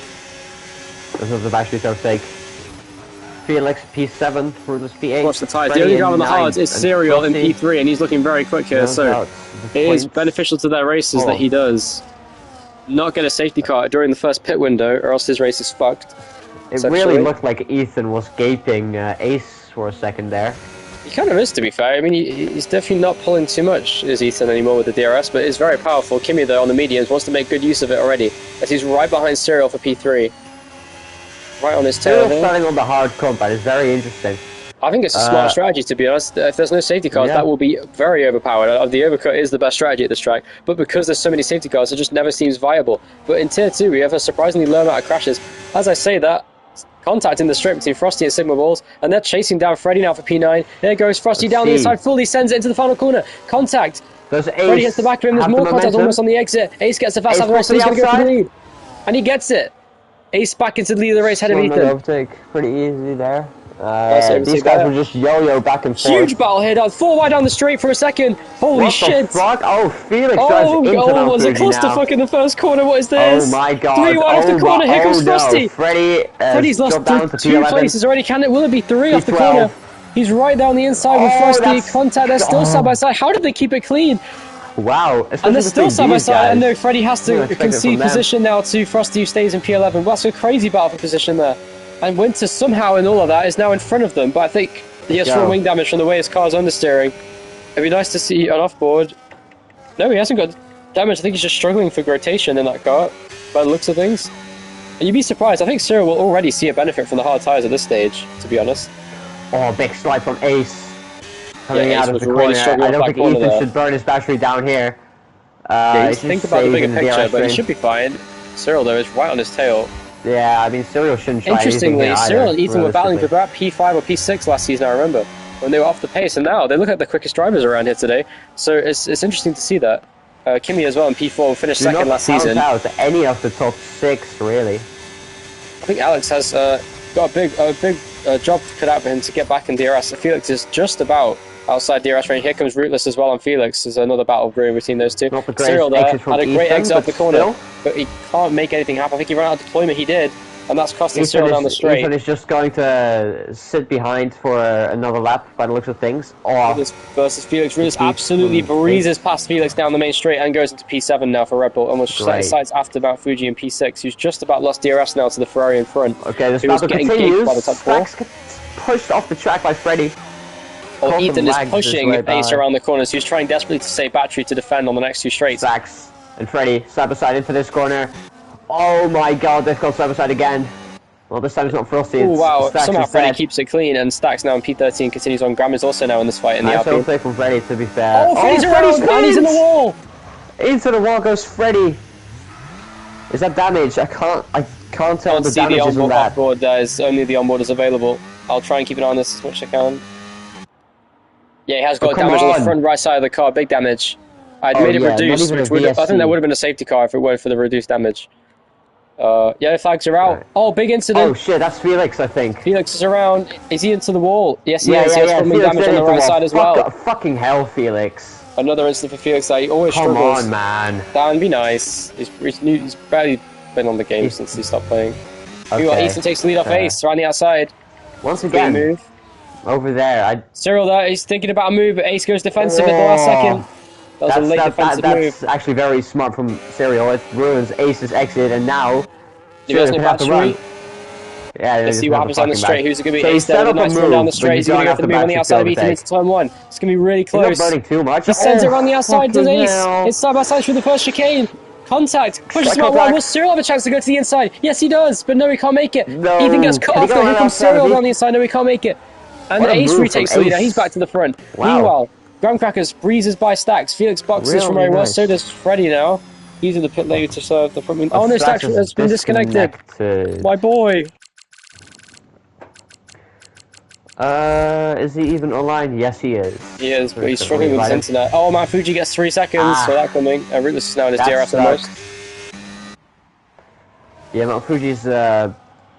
This is the battery mistake. Felix P7, Fruitless P8. Watch the tyres. The only guy on the hards is Serial in P3, and he's looking very quick here, so it is beneficial to their races that he does not get a safety car during the first pit window, or else his race is fucked. It really looked like Ethan was gaping Ace for a second there. He kind of is, to be fair. I mean, he's definitely not pulling too much, is Ethan, anymore with the DRS, but it's very powerful. Kimi, though, on the mediums, wants to make good use of it already, as he's right behind Cyril for P3. Right on his tail. Cyril's starting on the hard combat. It's very interesting. I think it's a smart strategy, to be honest. If there's no safety cars, that will be very overpowered. The overcut is the best strategy at this track, but because there's so many safety cars, it just never seems viable. But in Tier 2, we have a surprisingly low amount of crashes. As I say that, contact in the straight between Frosty and Sigma Balls, and they're chasing down Freddy now for P9. There goes Frosty down the inside, fully sends it into the final corner. Contact. Freddy hits the back of him, there's more contact almost on the exit. Ace gets the fast out of the race, so he's going to go for the lead. And he gets it. Ace back into the lead of the race, ahead of Ethan. Overtake pretty easy there. These guys will just yo-yo back and forth. Huge battle here, 4 wide down the straight for a second. Holy shit! Fuck? Oh, Felix drives into Mount was a clusterfuck in the first corner. What is this? Oh my god! 3 wide off the corner. Here comes Frosty. Freddy's lost 2 places already. Can it? Will it be 3 off the corner? He's right down the inside with Frosty. Contact. They're still side by side. How did they keep it clean? Wow. And they're still side by side. And no, Freddy has to concede position now to Frosty, who stays in P11. Well, that's a crazy battle for position there. And Winter somehow in all of that is now in front of them, but I think he has front wing damage from the way his car's understeering. It'd be nice to see an off-board. No, he hasn't got damage. I think he's just struggling for rotation in that car, by the looks of things. And you'd be surprised. I think Cyril will already see a benefit from the hard tyres at this stage, to be honest. Oh, big slide from Ace. Coming Ace out of the really corner. I don't think Ethan should burn his battery down here. Think about the bigger picture, but he should be fine. Cyril, though, is right on his tail. Yeah, I mean, Cyril shouldn't try Interestingly, Cyril and Ethan were battling for about P5 or P6 last season, I remember, when they were off the pace, and now they look like the quickest drivers around here today. So it's interesting to see that. Kimi as well in P4 finished second last season. Out any of the top 6, really. I think Alex has got a big job cut out for him to get back in DRS. Felix is just about outside DRS range. Here comes Rootless as well on Felix. There's another battle brewing between those two. Cyril there had a great exit off the corner, but he can't make anything happen. I think he ran out of deployment, he did, and that's costing Cyril down the straight. Ethan is just going to sit behind for another lap by the looks of things. Rootless versus Felix. Rootless absolutely breezes past Felix down the main straight and goes into P7 now for Red Bull. Almost set his sights after Mount Fuji in P6, who's just about lost DRS now to the Ferrari in front. Okay, this battle continues. By the top 4. Pushed off the track by Freddy. Oh, Ethan is pushing Ace around the corners. He's trying desperately to save battery to defend on the next 2 straights. Stacks and Freddy side by side into this corner. Oh my god, they've gone side by side again. Well, this time it's not Frosty. Oh wow, somehow Freddy keeps it clean, and Stacks now in P13 continues on. Graham is also now in this fight in the Alpine. Nice from Freddy, to be fair. Oh, Freddy's around, and he's in the wall! Into the wall goes Freddy. Is that damage? I can't tell the damage is on that. Off-board, there's only the onboarders available. I'll try and keep an eye on this as much as I can. Yeah, he has got damage on the front right side of the car, big damage. I'd made it reduced, which I think that would have been a safety car if it weren't for the reduced damage. Yellow flags are out. Right. Oh, big incident. Oh shit, that's Felix, I think. Felix is around. Is he into the wall? Yes, he is. He has front damage on the right side as well. Fucking hell, Felix. Another incident for Felix that he always struggles. Come on, man. That would be nice. He's barely been on the game since he stopped playing. Okay. Ethan takes the lead off Ace around the outside. Once again, move. Over there. Cyril there, he's thinking about a move, but Ace goes defensive at the last second. That was a late defensive move. That's actually very smart from Cyril. It ruins Ace's exit, and now Cyril can have to run. Yeah, let's see what happens on the straight. Who's it going to be? Ace there with a nice run down the straight. He's going to go for the move on the outside of Ethan into turn 1. It's going to be really close. He's not burning too much. He sends it around the outside, does Ace. It's side by side through the first chicane. Contact, pushes him out wide. Will Cyril have a chance to go to the inside? Yes, he does, but no, he can't make it. No. Ethan gets cut off, though. Here comes Cyril down the inside. No, he can't make it. And Ace retakes the lead. He's back to the front. Wow. Meanwhile, Graham Crackers breezes by Stacks. Felix boxes from where he was. So does Freddy now. He's in the pit lane to serve the front. Oh no, Stacks has been disconnected. My boy. Is he even online? Yes, he is. He is, but he's struggling with his internet. Oh, Mount Fuji gets 3 seconds for that coming. Rootless is now in his DRS almost. Yeah, Mount Fuji's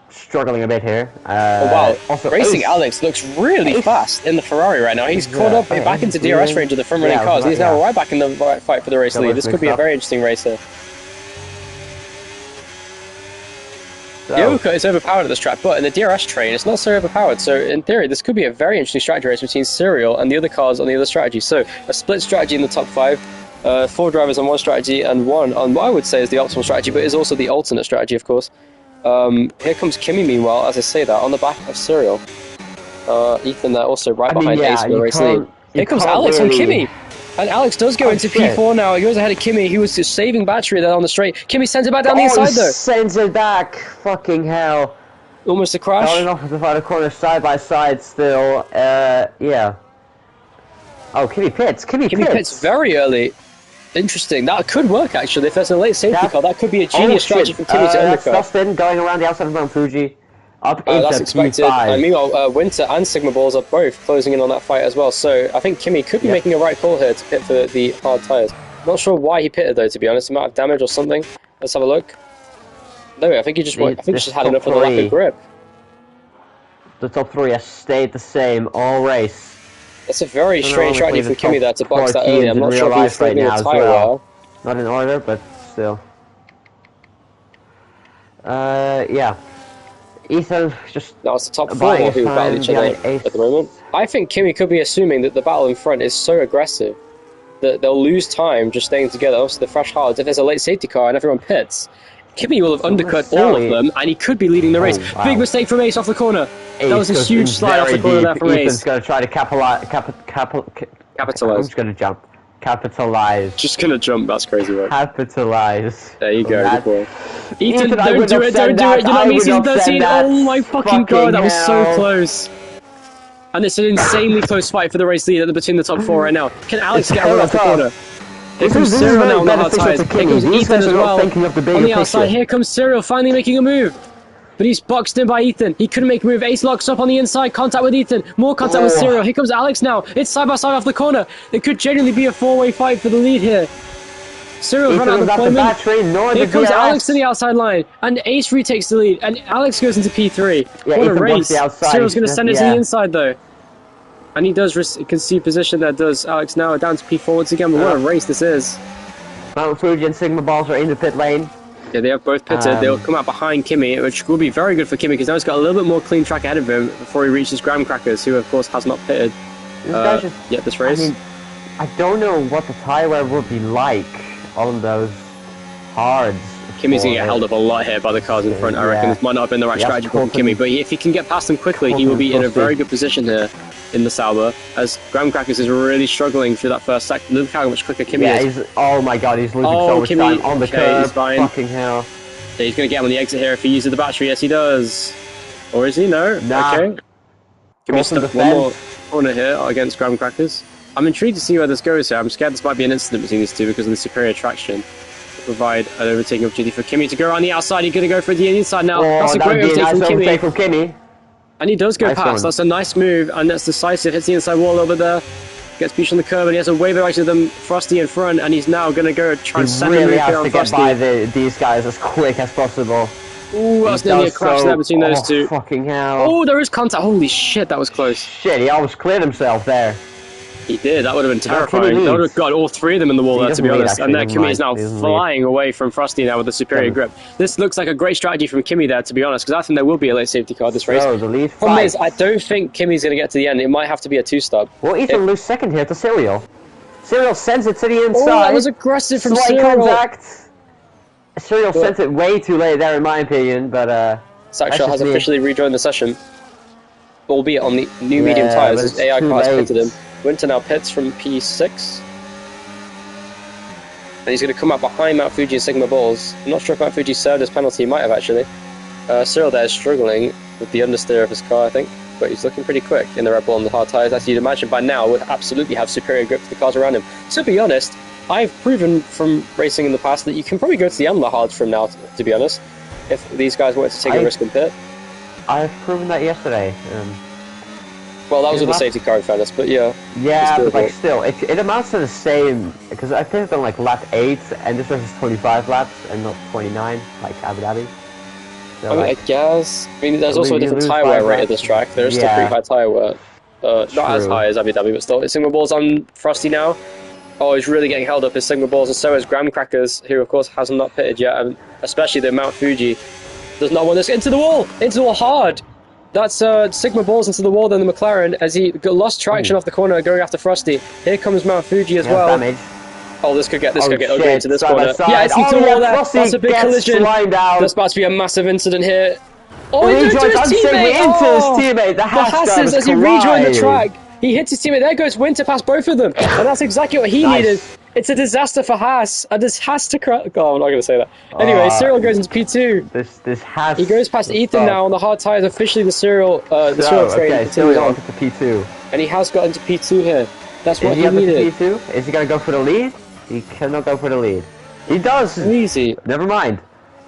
struggling a bit here. Oh wow, also, Racing Alex looks really fast in the Ferrari right now. He's caught up back into DRS range of the front running cars. He's now right back in the fight for the race lead. This could be a very interesting race here. The overcut is overpowered at this track, but in the DRS train, it's not so overpowered. So in theory, this could be a very interesting strategy race between Cyril and the other cars on the other strategy. So a split strategy in the top 5, 4 drivers on one strategy, and 1 on what I would say is the optimal strategy, but is also the alternate strategy, of course. Here comes Kimi, meanwhile, as I say that, on the back of Cyril. Ethan there also right behind Ace in the race lead. Here comes Alex really... on Kimmy. And Alex does go into P4 now. He goes ahead of Kimmy. He was just saving battery there on the straight. Kimmy sends it back down the inside though. Sends it back. Fucking hell. Almost a crash. Going off at the final corner side by side still. Yeah. Oh, Kimmy pits. Kimmy pits very early. Interesting. That could work actually. If there's a late safety car, that could be a genius strategy for Kimmy to undercut. That's Dustin going around the outside of Mount Fuji. Up into that's expected. P5. And meanwhile, Winter and Sigma Balls are both closing in on that fight as well. So I think Kimmy could be making a right call here to pit for the hard tyres. Not sure why he pitted though, to be honest. Amount of damage or something. Let's have a look. No, I think he just had enough of the lack of grip. The top 3 has stayed the same all race. That's a very strange strategy for Kimmy there to box that early. I'm not sure if he's thinking a tyre well. Not in order, but still. Yeah. Ethan just... Now it's the top 4 who battle each other at the moment. I think Kimmy could be assuming that the battle in front is so aggressive that they'll lose time just staying together. Also, the fresh hards, if there's a late safety car and everyone pits, Kimmy will have undercut all of them, and he could be leading the race. Wow. Big mistake from Ace off the corner. That was a huge slide off the corner there from Ace. Ethan's going to try to capitalize. I'm just going to jump. Capitalize. Just going to jump, that's crazy word. Capitalize. There you go, good boy. Ethan, don't do it. You know what I mean? Season 13. Oh my fucking god, that was so close. And it's an insanely close fight for the race lead between the top 4 right now. Can Alex get around the corner? Here comes Cyril now on the hard tyres. Here comes Ethan as well. On the outside, here comes Cyril finally making a move. But he's boxed in by Ethan. He couldn't make a move. Ace locks up on the inside. Contact with Ethan. More contact with Cyril. Here comes Alex now. It's side by side off the corner. It could genuinely be a 4-way fight for the lead here. Cyril's run out of deployment. Here comes Alex to the outside line. And Ace retakes the lead. And Alex goes into P3. Yeah, what a race. Cyril's going to send it to the inside though. And he does concede position there, does Alex now down to P4 once again. But what a race this is. Mount Fuji and Sigma Balls are in the pit lane. Yeah, they have both pitted. They'll come out behind Kimmy, which will be very good for Kimmy because now he's got a little bit more clean track ahead of him before he reaches Graham Crackers, who of course has not pitted yet this race. I mean, I don't know what the tyre wear would be like on those hards. Kimmy's going to get held up a lot here by the cars in front. I reckon this might not have been the right strategy for Kimmy, but if he can get past them quickly, he will be in a very good position here in the Sauber, as Graham Crackers is really struggling through that first sector. Look how much quicker Kimmy is. Oh my god, he's losing so much time on the curb. Fucking hell. Yeah, he's going to get him on the exit here if he uses the battery. Yes, he does. Or is he? No? Nah. Okay. Kimmy stuck one more corner here against Graham Crackers. I'm intrigued to see where this goes here. I'm scared this might be an incident between these two because of the superior traction. Provide an overtaking opportunity for Kimmy to go around the outside. He's going to go for the inside now. That's a great overtake from Kimmy. And he does go past. That's a nice move, and that's decisive. Hits the inside wall over there. Gets beached on the curb, and he has a wave back to them. Frosty in front, and he's now going to go try and send him here on Frosty. He really has to get by these guys as quick as possible. Ooh, that was nearly a crash there between those two. Fucking hell. Oh, there is contact. Holy shit, that was close. Shit, he almost cleared himself there. He did. That would have been terrifying. That would have got all 3 of them in the wall there, to be honest. And there Kimmy is now flying away from Frosty now with a superior grip. This looks like a great strategy from Kimmy there, to be honest, because I think there will be a late safety car this race. Problem is, I don't think Kimmy's going to get to the end. It might have to be a 2-stop. Well, Ethan lose second here to Cyril. Cyril sends it to the inside. Oh, that was aggressive from Cyril. Contact. Cyril sent it way too late there, in my opinion, but Saxshot has officially rejoined the session, albeit on the new medium tyres. His AI car has pitted him. Winter now pits from P6. And he's going to come up behind Mount Fuji and Sigma Balls. I'm not sure if Mount Fuji served his penalty. He might have, actually. Cyril there is struggling with the understeer of his car, I think. But he's looking pretty quick in the Red Bull on the hard tyres. As you'd imagine by now, would absolutely have superior grip to the cars around him. To be honest, I've proven from racing in the past that you can probably go to the end of the hards from now, to be honest. If these guys wanted to take a risk and pit. I've proven that yesterday. Well, that was with the safety car in fairness, but yeah. Yeah, but like still, it amounts to the same, because I think on like lap 8, and this was 25 laps, and not 29, like Abu Dhabi. So, I mean, like, I guess, I mean, there's also a different tyre wear rate at this track. There's still pretty high tyre wear. Not as high as Abu Dhabi, but still. Sigma Balls on Frosty now. Oh, he's really getting held up his Sigma Balls, and so is Graham Crackers, who of course has not pitted yet, and especially the Mount Fuji does not want this into the wall hard. That's Sigma Balls into the wall, then the McLaren, as he lost traction off the corner going after Frosty. Here comes Mount Fuji as well. Damage. Oh, this could get ugly into this corner. Yeah, it's into the wall there. That's a big collision. There's about to be a massive incident here. Oh, he did it to his teammate! Into his teammate. The Hasses as he rejoined the track. He hits his teammate. There goes Winter past both of them. And that's exactly what he needed. It's a disaster for Haas. And this has to crash. Oh, I'm not going to say that. Anyway, Cyril goes into P2. This has. He goes past Ethan now on the hard tyres. Officially, the Cyril train. Okay, Cyril into P2. And he has got into P2 here. That's what he needed. P2? Is he going to go for the lead? He cannot go for the lead. He does. Easy. Never mind.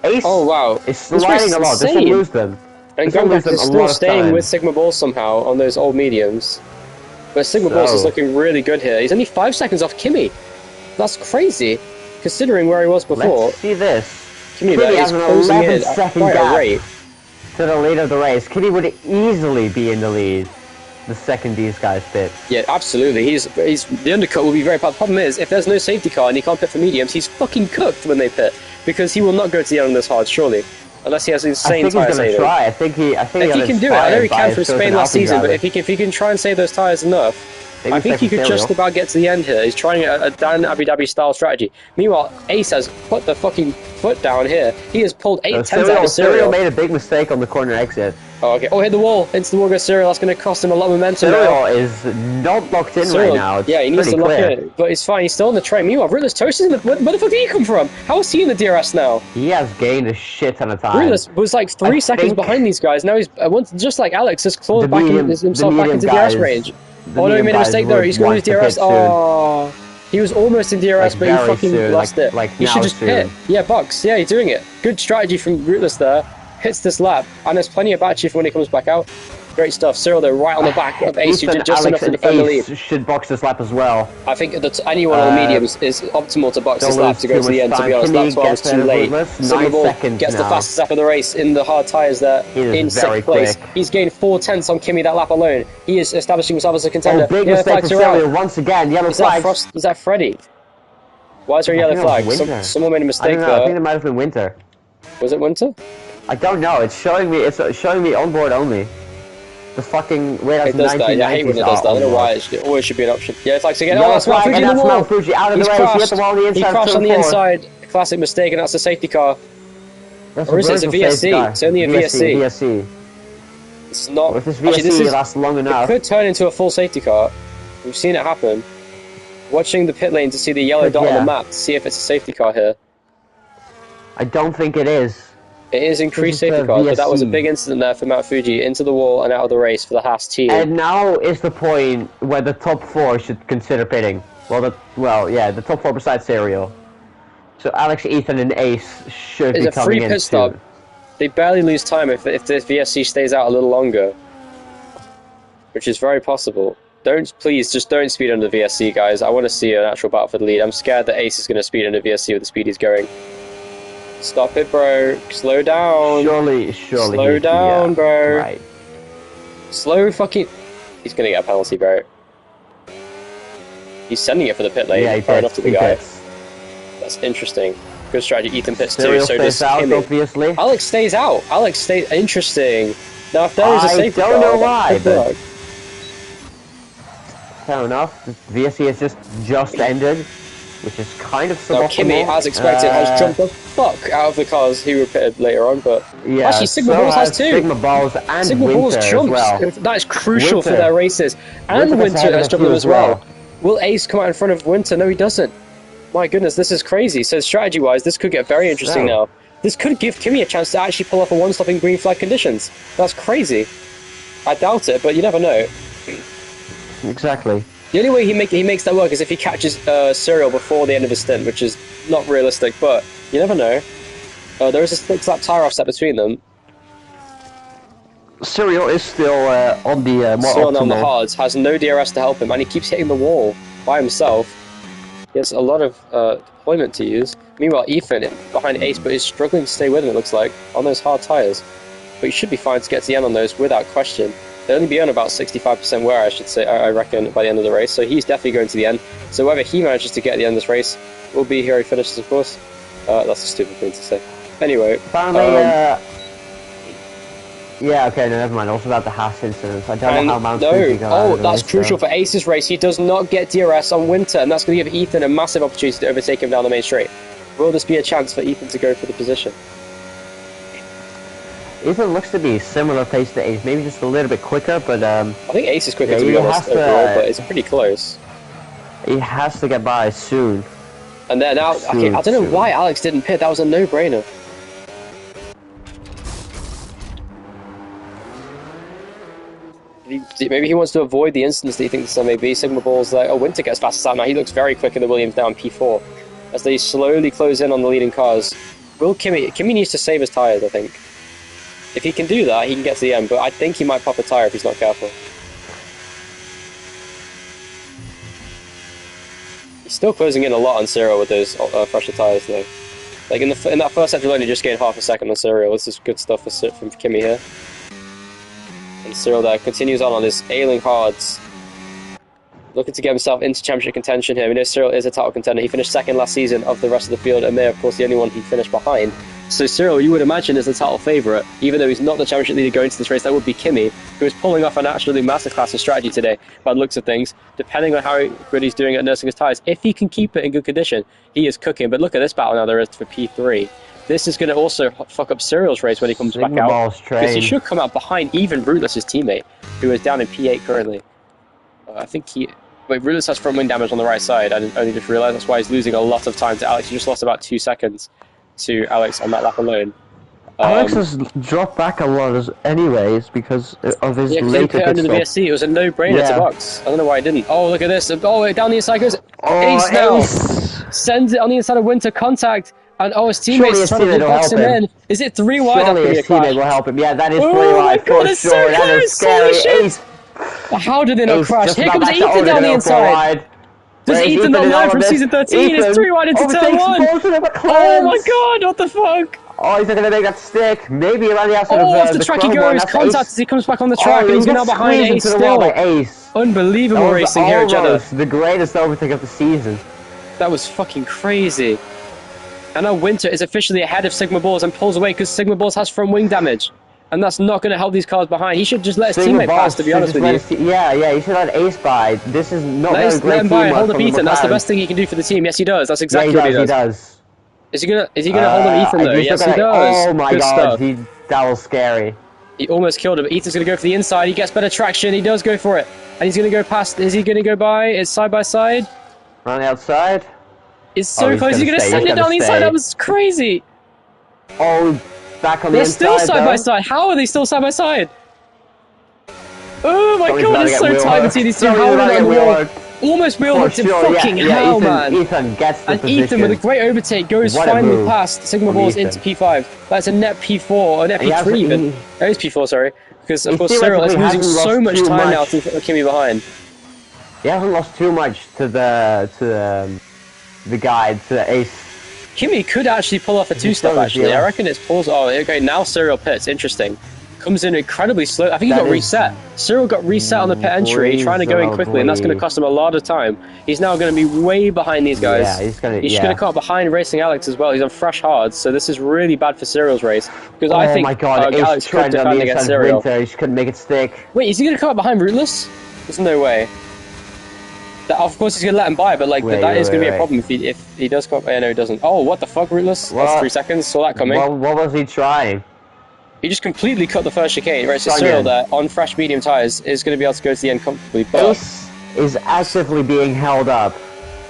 Ace. Oh wow. Is sliding a lot. This will lose them. And Gumback is still staying with Sigma Balls somehow on those old mediums. But Sigma Balls is looking really good here. He's only 5 seconds off Kimi. That's crazy, considering where he was before. Let's see this. Kimi has an 11-second gap to the lead of the race. Kimi would easily be in the lead the second these guys pit. Yeah, absolutely. He's the undercut will be very bad. The problem is, if there's no safety car and he can't pit for mediums, he's fucking cooked when they pit, because he will not go to the end on this hard, surely. Unless he has insane tyre saving. I think he can do it. I know he can from Spain last season, but if he can try and save those tyres enough, I think he could just about get to the end here. He's trying a Dan Abu Dhabi style strategy. Meanwhile, Ace has put the fucking foot down here. He has pulled 8 tenths out of Cyril. Made a big mistake on the corner exit. Oh, okay. Oh, hit the wall. Into the wall goes Cyril. That's going to cost him a lot of momentum. Cyril is not locked in right now. Yeah, he needs to lock in. But it's fine. He's still on the train. Meanwhile, Ruthless Toast is in the... Where the fuck did he come from? How is he in the DRS now? He has gained a shit ton of time. Ruthless was like 3 seconds behind these guys. Now he's... just like Alex has clawed himself back into DRS range. Oh no, he made a mistake there. He's going to DRS. Oh, he was almost in DRS, but he fucking lost it. He should just hit. Yeah, Bucks. Yeah, he's doing it. Good strategy from Rootless there. Hits this lap, and there's plenty of battery for when he comes back out. Great stuff. Cyril, they're right on the back of Ace, who did just enough to defend the lead. Should box this lap as well. I think that anyone on the mediums is optimal to box this lap to go to the end, to be honest. Lap 12 is too late. Sigma Ball gets the fastest lap of the race in the hard tyres there in 6th place. He's gained 4 tenths on Kimi that lap alone. He is establishing himself as a contender. Big mistake for Cyril once again. Yellow flag. Is that Freddy? Why is there a yellow flag? Someone made a mistake there. I think it might have been Winter. Was it Winter? I don't know. It's showing me on board only. The fucking it does that. Yeah, I hate when it does that. I don't know why. It always should be an option. Yeah, flags again. Oh, that's Mount Fuji in the wall. Fuji out of the race. He hit the wall on the inside. He crashed on the inside. Classic mistake, and that's a safety car. Or is it a VSC? It's only a VSC. It's not. If this VSC lasts long enough, it could turn into a full safety car. We've seen it happen. Watching the pit lane to see the yellow dot on the map to see if it's a safety car here. I don't think it is. It is increased safety cars, but that was a big incident there for Mount Fuji, into the wall and out of the race for the Haas team. And now is the point where the top 4 should consider pitting. The top 4 besides Cyril. So Alex, Ethan, and Ace should be coming in. It's a free pit stop. They barely lose time if this VSC stays out a little longer, which is very possible. Please, just don't speed under the VSC, guys. I want to see an actual battle for the lead. I'm scared that Ace is going to speed under VSC with the speed he's going. Stop it, bro. Slow down. Surely. Slow down, bro. Right. Slow fucking... He's gonna get a penalty, bro. He's sending it for the pit lane. Yeah, he far enough to the guy. pits. That's interesting. Good strategy. Ethan pits Cyril too, so does Kimi. Obviously. Alex stays out. Interesting. Now, if there is a safety car... I don't know why, but... Fair enough. The VSC has just ended. Which is kind of suboptimal. Now, Kimi, as expected, has jumped the fuck out of the cars he repaired later on, but... Yeah, actually, Sigma Balls has too. Sigma Balls and Sigma Balls jumps. Well. That is crucial for their races. And Winter has jumped them as well. Will Ace come out in front of Winter? No, he doesn't. My goodness, this is crazy. So strategy-wise, this could get very interesting now. This could give Kimi a chance to actually pull off a one-stop in green flag conditions. That's crazy. I doubt it, but you never know. Exactly. The only way he makes that work is if he catches Cyril before the end of his stint, which is not realistic, but you never know. There is a 6-lap tyre offset between them. Cyril is still on the more Cyril on the hards, has no DRS to help him, and he keeps hitting the wall by himself. He has a lot of deployment to use. Meanwhile, Ethan behind Ace, but is struggling to stay with him, it looks like, on those hard tyres. But he should be fine to get to the end on those without question. They'll only be on about 65% wear, I should say, I reckon, by the end of the race. So he's definitely going to the end. So whether he manages to get at the end of this race will be here he finishes, of course. That's a stupid thing to say. Anyway. Apparently, yeah, okay, no, never mind. Also about the Haas incident. I don't know how Mount Fuji got out of the that's race, crucial for Ace's race. He does not get DRS on Winter, and that's going to give Ethan a massive opportunity to overtake him down the main straight. Will this be a chance for Ethan to go for the position? Ethan looks to be similar pace to Ace, maybe just a little bit quicker, but I think Ace is quicker to be honest overall, but it's pretty close. He has to get by soon. And then now, okay, I don't know why Alex didn't pit. That was a no-brainer. Maybe he wants to avoid the instance that he thinks there may be. Sigma Ball's like, oh, Winter gets fastest out now. He looks very quick in the Williams down P4 as they slowly close in on the leading cars. Will Kimi needs to save his tyres, I think. If he can do that, he can get to the end, but I think he might pop a tyre if he's not careful. He's still closing in a lot on Cyril with those fresher tyres, though. Like in that first sector alone, he just gained half a second on Cyril. This is good stuff from Kimi here. And Cyril there continues on his ailing hards. Looking to get himself into championship contention here. We know Cyril is a title contender. He finished second last season of the rest of the field, and they're, of course, the only one he finished behind. So Cyril, you would imagine, is the title favourite, even though he's not the championship leader going into this race. That would be Kimi, who is pulling off an absolute masterclass of strategy today, by the looks of things, depending on how good he's doing at nursing his tyres. If he can keep it in good condition, he is cooking. But look at this battle now there is for P3. This is going to also fuck up Cyril's race when he comes back out, because he should come out behind even Rootless's teammate, who is down in P8 currently. I think Wait, Rootless has front wing damage on the right side. I only just realised that's why he's losing a lot of time to Alex. He just lost about 2 seconds to Alex on that lap alone. Alex has dropped back a lot anyways because of his later pit under the VSC. It was a no-brainer to box. I don't know why he didn't. Oh, look at this. Oh, down the inside goes Ace now. Sends it on the inside of Winter, contact. And his teammates are trying to box him in. Is it 3 wide? Surely his teammate will help him. Yeah, that is 3 wide. Oh my god, it's so close! That is scary. Ace. How did they not crash? Here comes Ethan down the inside. Does Ethan not learn from season 13? It's 3 wide into turn 1. Oh my god, what the fuck? Oh, he's not going to make that stick. Maybe around the outside off the track he goes. Contact as he comes back on the track. And he's now behind Ace still. Unbelievable racing here at Jeddah. The greatest overtake of the season. That was fucking crazy. And now Winter is officially ahead of Sigma Balls and pulls away because Sigma Balls has front wing damage. And that's not going to help these cars behind. He should just let his teammate pass, to be honest with you. Yeah, he should let Ace by. This is not very great. Let him by, hold up Ethan. That's the best thing he can do for the team. Yes, he does. That's exactly what he does. Is he gonna hold up Ethan though? Yes, he does. Oh my god, that was scary. He almost killed him. Ethan's gonna go for the inside. He gets better traction. He does go for it, and he's gonna go past. Is he gonna go by? It's side by side. On the outside. It's so close. He's gonna send it down the inside. That was crazy. Oh, back on the inside. They're still side by side. How are they still side by side? Oh my god, it's so tight between these two. How are they on the wheel? Almost wheel hooked him. Fucking hell, man. Ethan gets the position. Ethan, with a great overtake, goes finally past Sigma Balls into P5. That's a net P4, or net P3 even. Oh, it's P4, sorry. Because, of course, Cyril is losing so much time now to Kimi behind. He hasn't lost too much to the Ace. Kimi could actually pull off a 2-step, actually. I reckon it's pulls. Oh, okay, now Cyril pits. Interesting. Comes in incredibly slow. I think he got reset. Cyril got reset on the pit entry, trying to go in quickly, and that's going to cost him a lot of time. He's now going to be way behind these guys. Yeah, he's going to come up behind Racing Alex as well. He's on fresh hards, so this is really bad for Cyril's race. Because I think Alex could defend against Cyril. He couldn't make it stick. Wait, is he going to come up behind Rootless? There's no way. Of course he's going to let him by, but that is going to be a problem if he does come up. Yeah, no, he doesn't. Oh, what the fuck, Rootless? That's 3 seconds. Saw that coming. What was he trying? He just completely cut the first chicane. Right, so Cyril there, on fresh medium tyres, is going to be able to go to the end comfortably. But Ace is actively being held up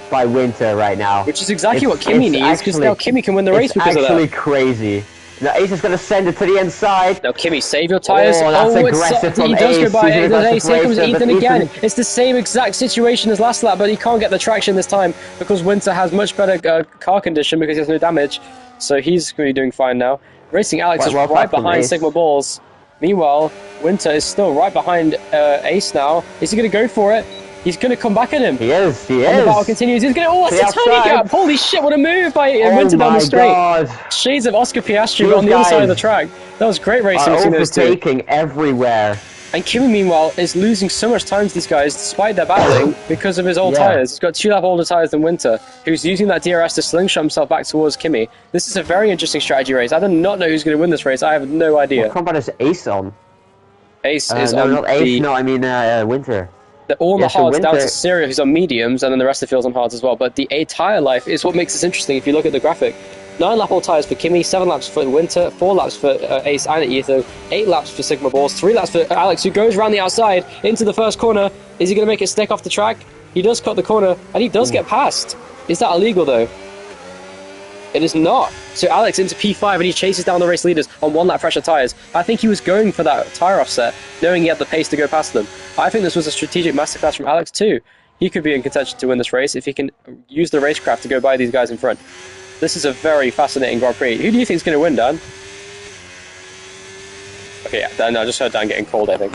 by Winter right now. Which is exactly what Kimi needs, because now Kimi can win the race because of that. It's actually crazy. Now Ace is going to send it to the inside. Now Kimi, save your tyres. That's aggressive from he does Ace. Go by Ace. Here comes Ethan again. It's the same exact situation as last lap, but he can't get the traction this time because Winter has much better car condition because he has no damage. So he's going to be doing fine now. Racing Alex is right behind Sigma Balls. Meanwhile, Winter is still right behind Ace now. Is he going to go for it? He's going to come back at him. He is. And the battle continues. He's going to... Oh, that's a tiny gap. Holy shit, what a move by Winter down the straight. God. Shades of Oscar Piastri on the inside of the track. That was great racing between those two. Overtaking everywhere. And Kimi, meanwhile, is losing so much time to these guys despite their battling because of his old tyres. He's got 2 lap older tyres than Winter, who's using that DRS to slingshot himself back towards Kimi. This is a very interesting strategy race. I do not know who's going to win this race. I have no idea. What combat is Ace on? Ace is no, on not Ace. No, I mean Winter. All the hards down to Cyril, who's on mediums, and then the rest of the field's on hards as well. But the tyre life is what makes this interesting if you look at the graphic. 9 lap all tyres for Kimi, 7 laps for Winter, 4 laps for Ace and Ethan, 8 laps for Sigma Balls, 3 laps for Alex, who goes around the outside into the first corner. Is he going to make it stick off the track? He does cut the corner, and he does get past. Is that illegal, though? It is not. So Alex into P5, and he chases down the race leaders on 1 lap fresher tyres. I think he was going for that tyre offset, knowing he had the pace to go past them. I think this was a strategic masterclass from Alex, too. He could be in contention to win this race if he can use the racecraft to go by these guys in front. This is a very fascinating Grand Prix. Who do you think is going to win, Dan? Okay, yeah, Dan, I just heard Dan getting called, I think.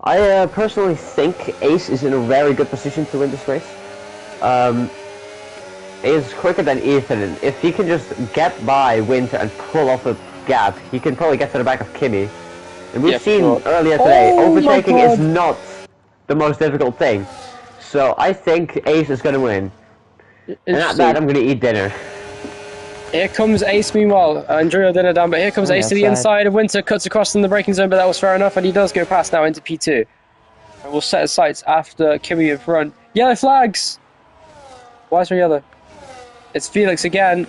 I personally think Ace is in a very good position to win this race. Ace is quicker than Ethan, and if he can just get by Winter and pull off a gap, he can probably get to the back of Kimi. And we've seen earlier today, overtaking is not the most difficult thing. So I think Ace is going to win. And at that, I'm going to eat dinner. Here comes Ace, meanwhile. Enjoy your dinner, Dan, but here comes Ace to the inside of Winter, cuts across in the braking zone, but that was fair enough, and he does go past now into P2. And we'll set his sights after Kimi in front. Yellow flags! Why is there yellow? It's Felix again.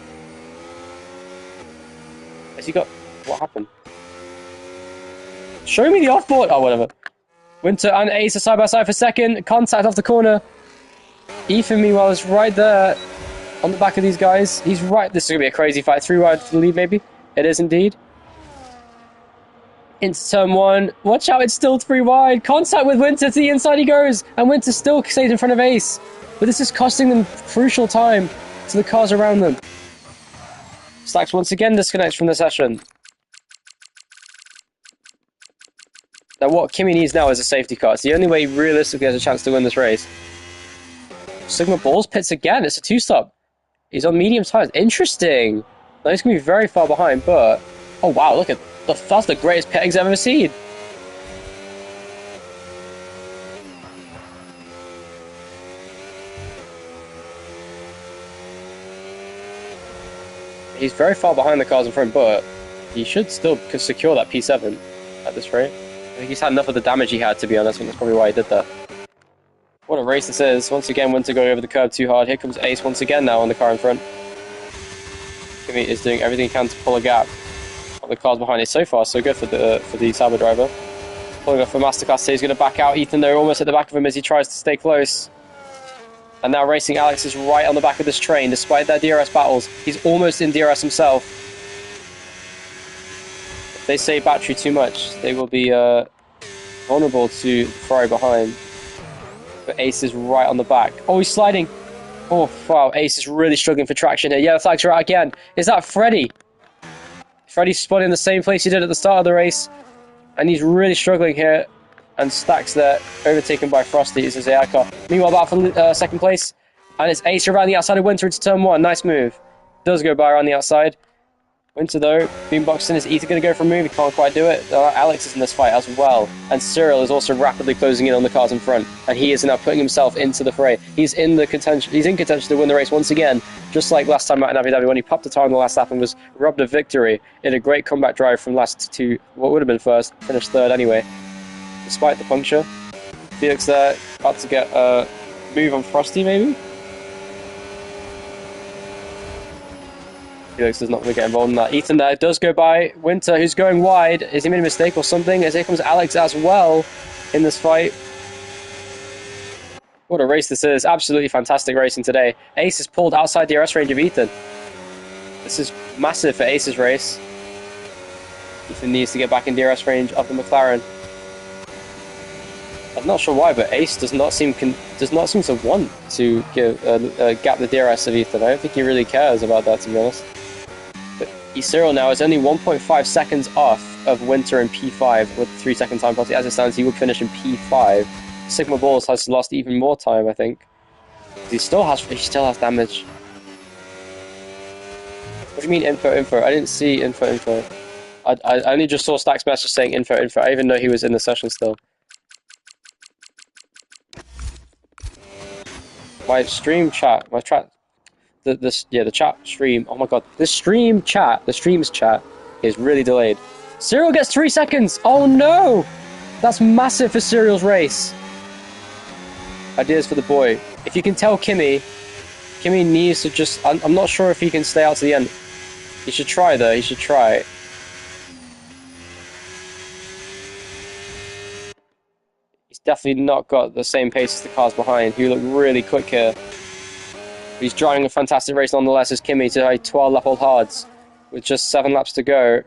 Has he got... What happened? Show me the offboard! Oh, whatever. Winter and Ace are side by side for second. Contact off the corner. Ethan, meanwhile, is right there on the back of these guys. He's right. This is going to be a crazy fight. 3 wide for the lead, maybe. It is indeed. Into turn 1. Watch out, it's still 3 wide. Contact with Winter. To the inside he goes. And Winter still stays in front of Ace. But this is costing them crucial time to the cars around them. Stacks once again disconnects from the session. Now what Kimi needs now is a safety car. It's the only way he realistically has a chance to win this race. Sigma Balls pits again. It's a 2-stop. He's on medium tyres. Interesting. Now he's going to be very far behind, but... Oh wow, look at... That's the greatest pit I've ever seen. He's very far behind the cars in front, but he should still secure that P7 at this rate. I think he's had enough of the damage he had, to be honest, and that's probably why he did that. What a race this is. Once again, Winter going over the curb too hard. Here comes Ace once again now on the car in front. Kimi is doing everything he can to pull a gap on the cars behind it. So far, so good for the Sauber driver. Pulling off for Masterclass, so he's going to back out. Ethan, though, almost at the back of him as he tries to stay close. And now Racing Alex is right on the back of this train, despite their DRS battles. He's almost in DRS himself. If they save battery too much, they will be vulnerable to Ferrari behind. But Ace is right on the back. Oh, he's sliding. Oh, wow. Ace is really struggling for traction here. Yellow flags are out again. Is that Freddy? Freddy's spotted in the same place he did at the start of the race. And he's really struggling here. And Stacks there, overtaken by Frosty. This is a car. Meanwhile, back for second place. And it's Ace around the outside of Winter into turn 1. Nice move. Does go by around the outside. Winter, though, being boxed in. Is Ethan going to go for a move? He can't quite do it. Alex is in this fight as well. And Cyril is also rapidly closing in on the cars in front. And he is now putting himself into the fray. He's in contention to win the race once again. Just like last time at Abu Dhabi when he popped a tire on the last lap and was robbed of victory in a great comeback drive from last to what would have been first. Finished third anyway. Despite the puncture. Felix there, about to get a move on Frosty, maybe? Felix is not going to get involved in that. Ethan there does go by. Winter, who's going wide. Has he made a mistake or something? As here comes Alex as well in this fight. What a race this is. Absolutely fantastic racing today. Ace is pulled outside the DRS range of Ethan. This is massive for Ace's race. Ethan needs to get back in DRS range of the McLaren. I'm not sure why, but Ace does not seem to want to give gap the DRS of Ethan. I don't think he really cares about that, to be honest. But Cyril now is only 1.5 seconds off of Winter in P5 with 3-second time penalty. As it stands, he would finish in P5. Sigma Balls has lost even more time, I think. He still has damage. What do you mean info? I didn't see info. I only just saw Stack's message saying info. I didn't even know he was in the session still. My stream chat, the chat stream, oh my god, the stream's chat is really delayed. Cyril gets 3 seconds, oh no! That's massive for Cyril's race. Ideas for the boy. If you can tell Kimi needs to just, I'm not sure if he can stay out to the end. He should try, though. He should try. He's definitely not got the same pace as the cars behind, who look really quick here. He's driving a fantastic race nonetheless as Kimi to a 12-lap-old hards. With just 7 laps to go,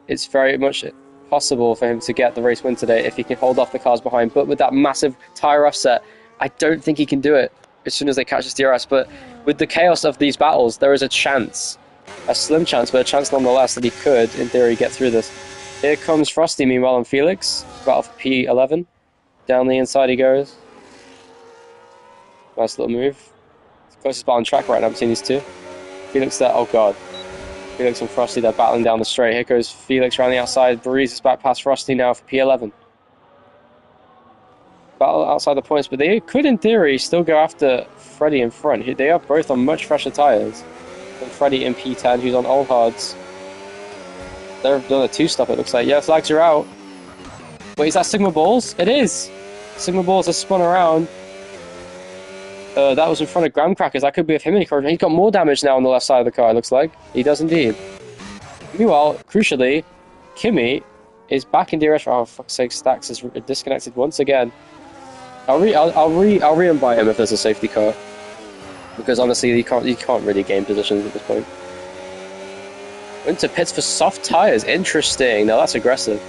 it's very much possible for him to get the race win today if he can hold off the cars behind. But with that massive tyre offset, I don't think he can do it as soon as they catch his DRS. But with the chaos of these battles, there is a chance, a slim chance, but a chance nonetheless that he could, in theory, get through this. Here comes Frosty, meanwhile, on Felix. Battle for P11. Down the inside he goes. Nice little move. Closest battle on track right now between these two. Felix there, oh god. Felix and Frosty, they're battling down the straight. Here goes Felix around the outside. Breezes back past Frosty now for P11. Battle outside the points, but they could, in theory, still go after Freddy in front. They are both on much fresher tyres than Freddy in P10, who's on old hards. They've done a 2-stop, it looks like. Yeah, flags are out. Wait, is that Sigma Balls? It is! Sigma Balls has spun around. That was in front of Graham Crackers. That could be of him in the He's got more damage now on the left side of the car, it looks like. He does indeed. Meanwhile, crucially, Kimi is back in DRS. Oh, fuck's sake, Stax is disconnected once again. I'll re-invite him if there's a safety car. Because honestly, you can't really gain positions at this point. Went to pits for soft tyres. Interesting. Now that's aggressive.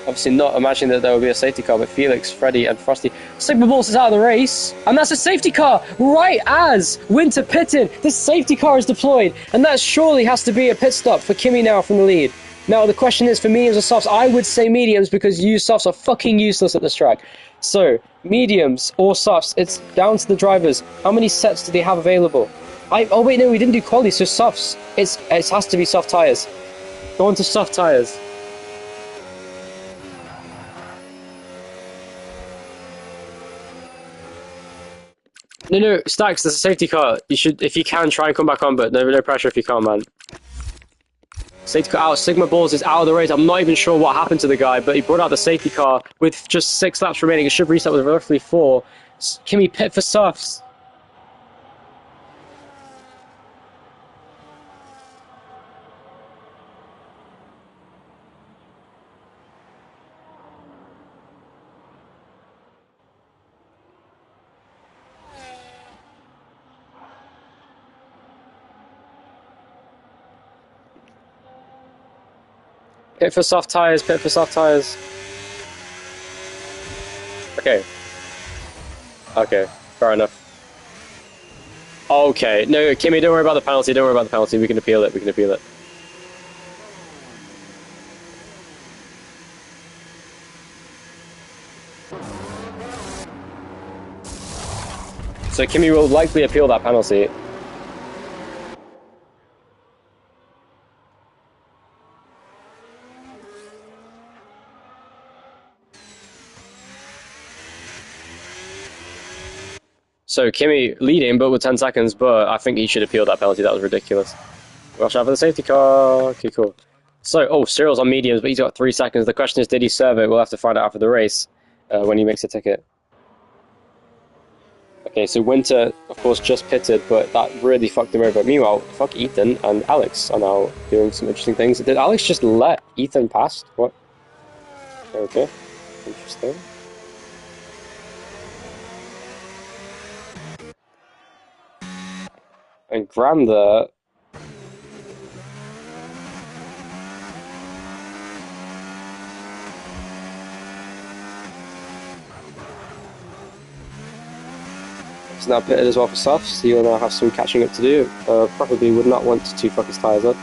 Obviously not imagining that there will be a safety car, but Felix, Freddy and Frosty. Sigma Balls is out of the race, and that's a safety car right as Winter pitted. The safety car is deployed, and that surely has to be a pit stop for Kimi now from the lead. Now the question is for mediums or softs. I would say mediums because used softs are fucking useless at this track. So mediums or softs, it's down to the drivers. How many sets do they have available? Oh wait, no, we didn't do quality, so softs. It has to be soft tyres. Go on to soft tyres. No, Stacks, there's a safety car. You should, if you can, try and come back on, but no pressure if you can't, man. Safety car out. Sigma Balls is out of the race. I'm not even sure what happened to the guy, but he brought out the safety car with just 6 laps remaining. It should reset with roughly 4. Kimi pit for softs. Pit for soft tyres, pit for soft tyres. Okay. Okay, fair enough. Okay, no, Kimi, don't worry about the penalty, don't worry about the penalty. We can appeal it, we can appeal it. So Kimi will likely appeal that penalty. So Kimi leading, but with 10 seconds, but I think he should appeal that penalty. That was ridiculous. Watch out for the safety car. Okay, cool. So, oh, Cyril's on mediums, but he's got 3 seconds. The question is, did he serve it? We'll have to find out after the race when he makes a ticket. Okay, so Winter, of course, just pitted, but that really fucked him over. Meanwhile, fuck Ethan and Alex are now doing some interesting things. Did Alex just let Ethan pass? What? Okay, interesting. And Graham there. It's now pitted as well for softs, so you'll now have some catching up to do. Probably would not want to fuck his tyres up.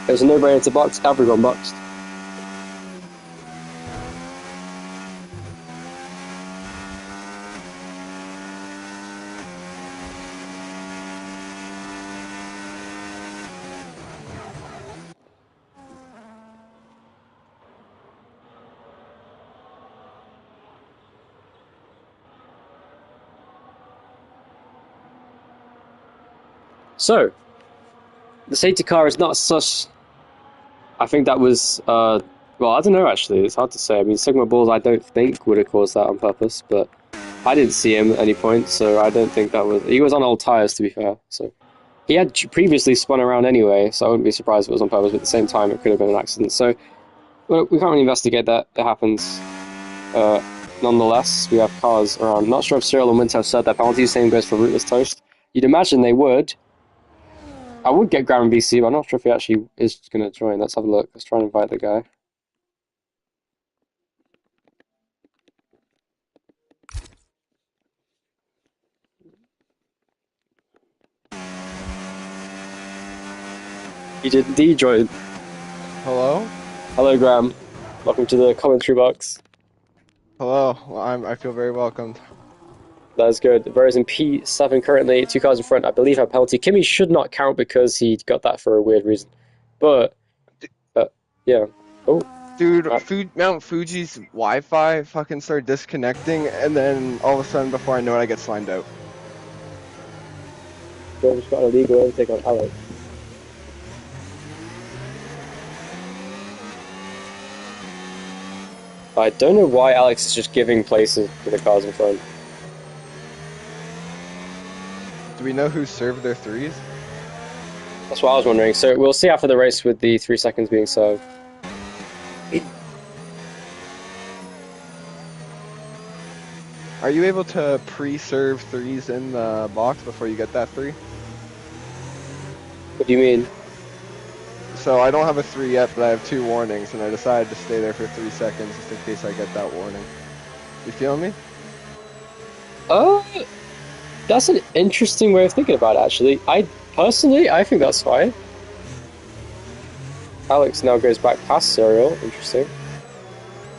It was a no-brainer to box, everyone boxed. So, the safety car is not such. I think that was, well, I don't know actually, it's hard to say. I mean, Sigma Balls I don't think would have caused that on purpose, but I didn't see him at any point, so I don't think that was. He was on old tyres to be fair, so He had previously spun around anyway, so I wouldn't be surprised if it was on purpose, but at the same time it could have been an accident. So well, we can't really investigate that. It happens. Nonetheless, we have cars around. Not sure if Cyril and Winter have served their penalties. Same goes for Rootless Toast. You'd imagine they would. I would get Graham BC, but I'm not sure if he actually is going to join. Let's have a look. Let's try and invite the guy. He did indeed join. Hello? Hello, Graham. Welcome to the commentary box. Hello. Well, I feel very welcomed. That's good. Burrows in P7 currently, 2 cars in front. I believe have penalty. Kimmy should not count because he got that for a weird reason. But, yeah. Oh. Dude, Mount Fuji's Wi-Fi fucking started disconnecting, and then all of a sudden, before I know it, I get slimed out. George's got an illegal overtake on Alex. I don't know why Alex is just giving places to the cars in front. Do we know who served their threes? That's what I was wondering. So we'll see after the race with the 3 seconds being served. Are you able to pre-serve threes in the box before you get that three? What do you mean? So I don't have a 3 yet, but I have 2 warnings, and I decided to stay there for 3 seconds just in case I get that warning. You feeling me? That's an interesting way of thinking about it, actually. I think that's fine. Alex now goes back past Cyril. Interesting.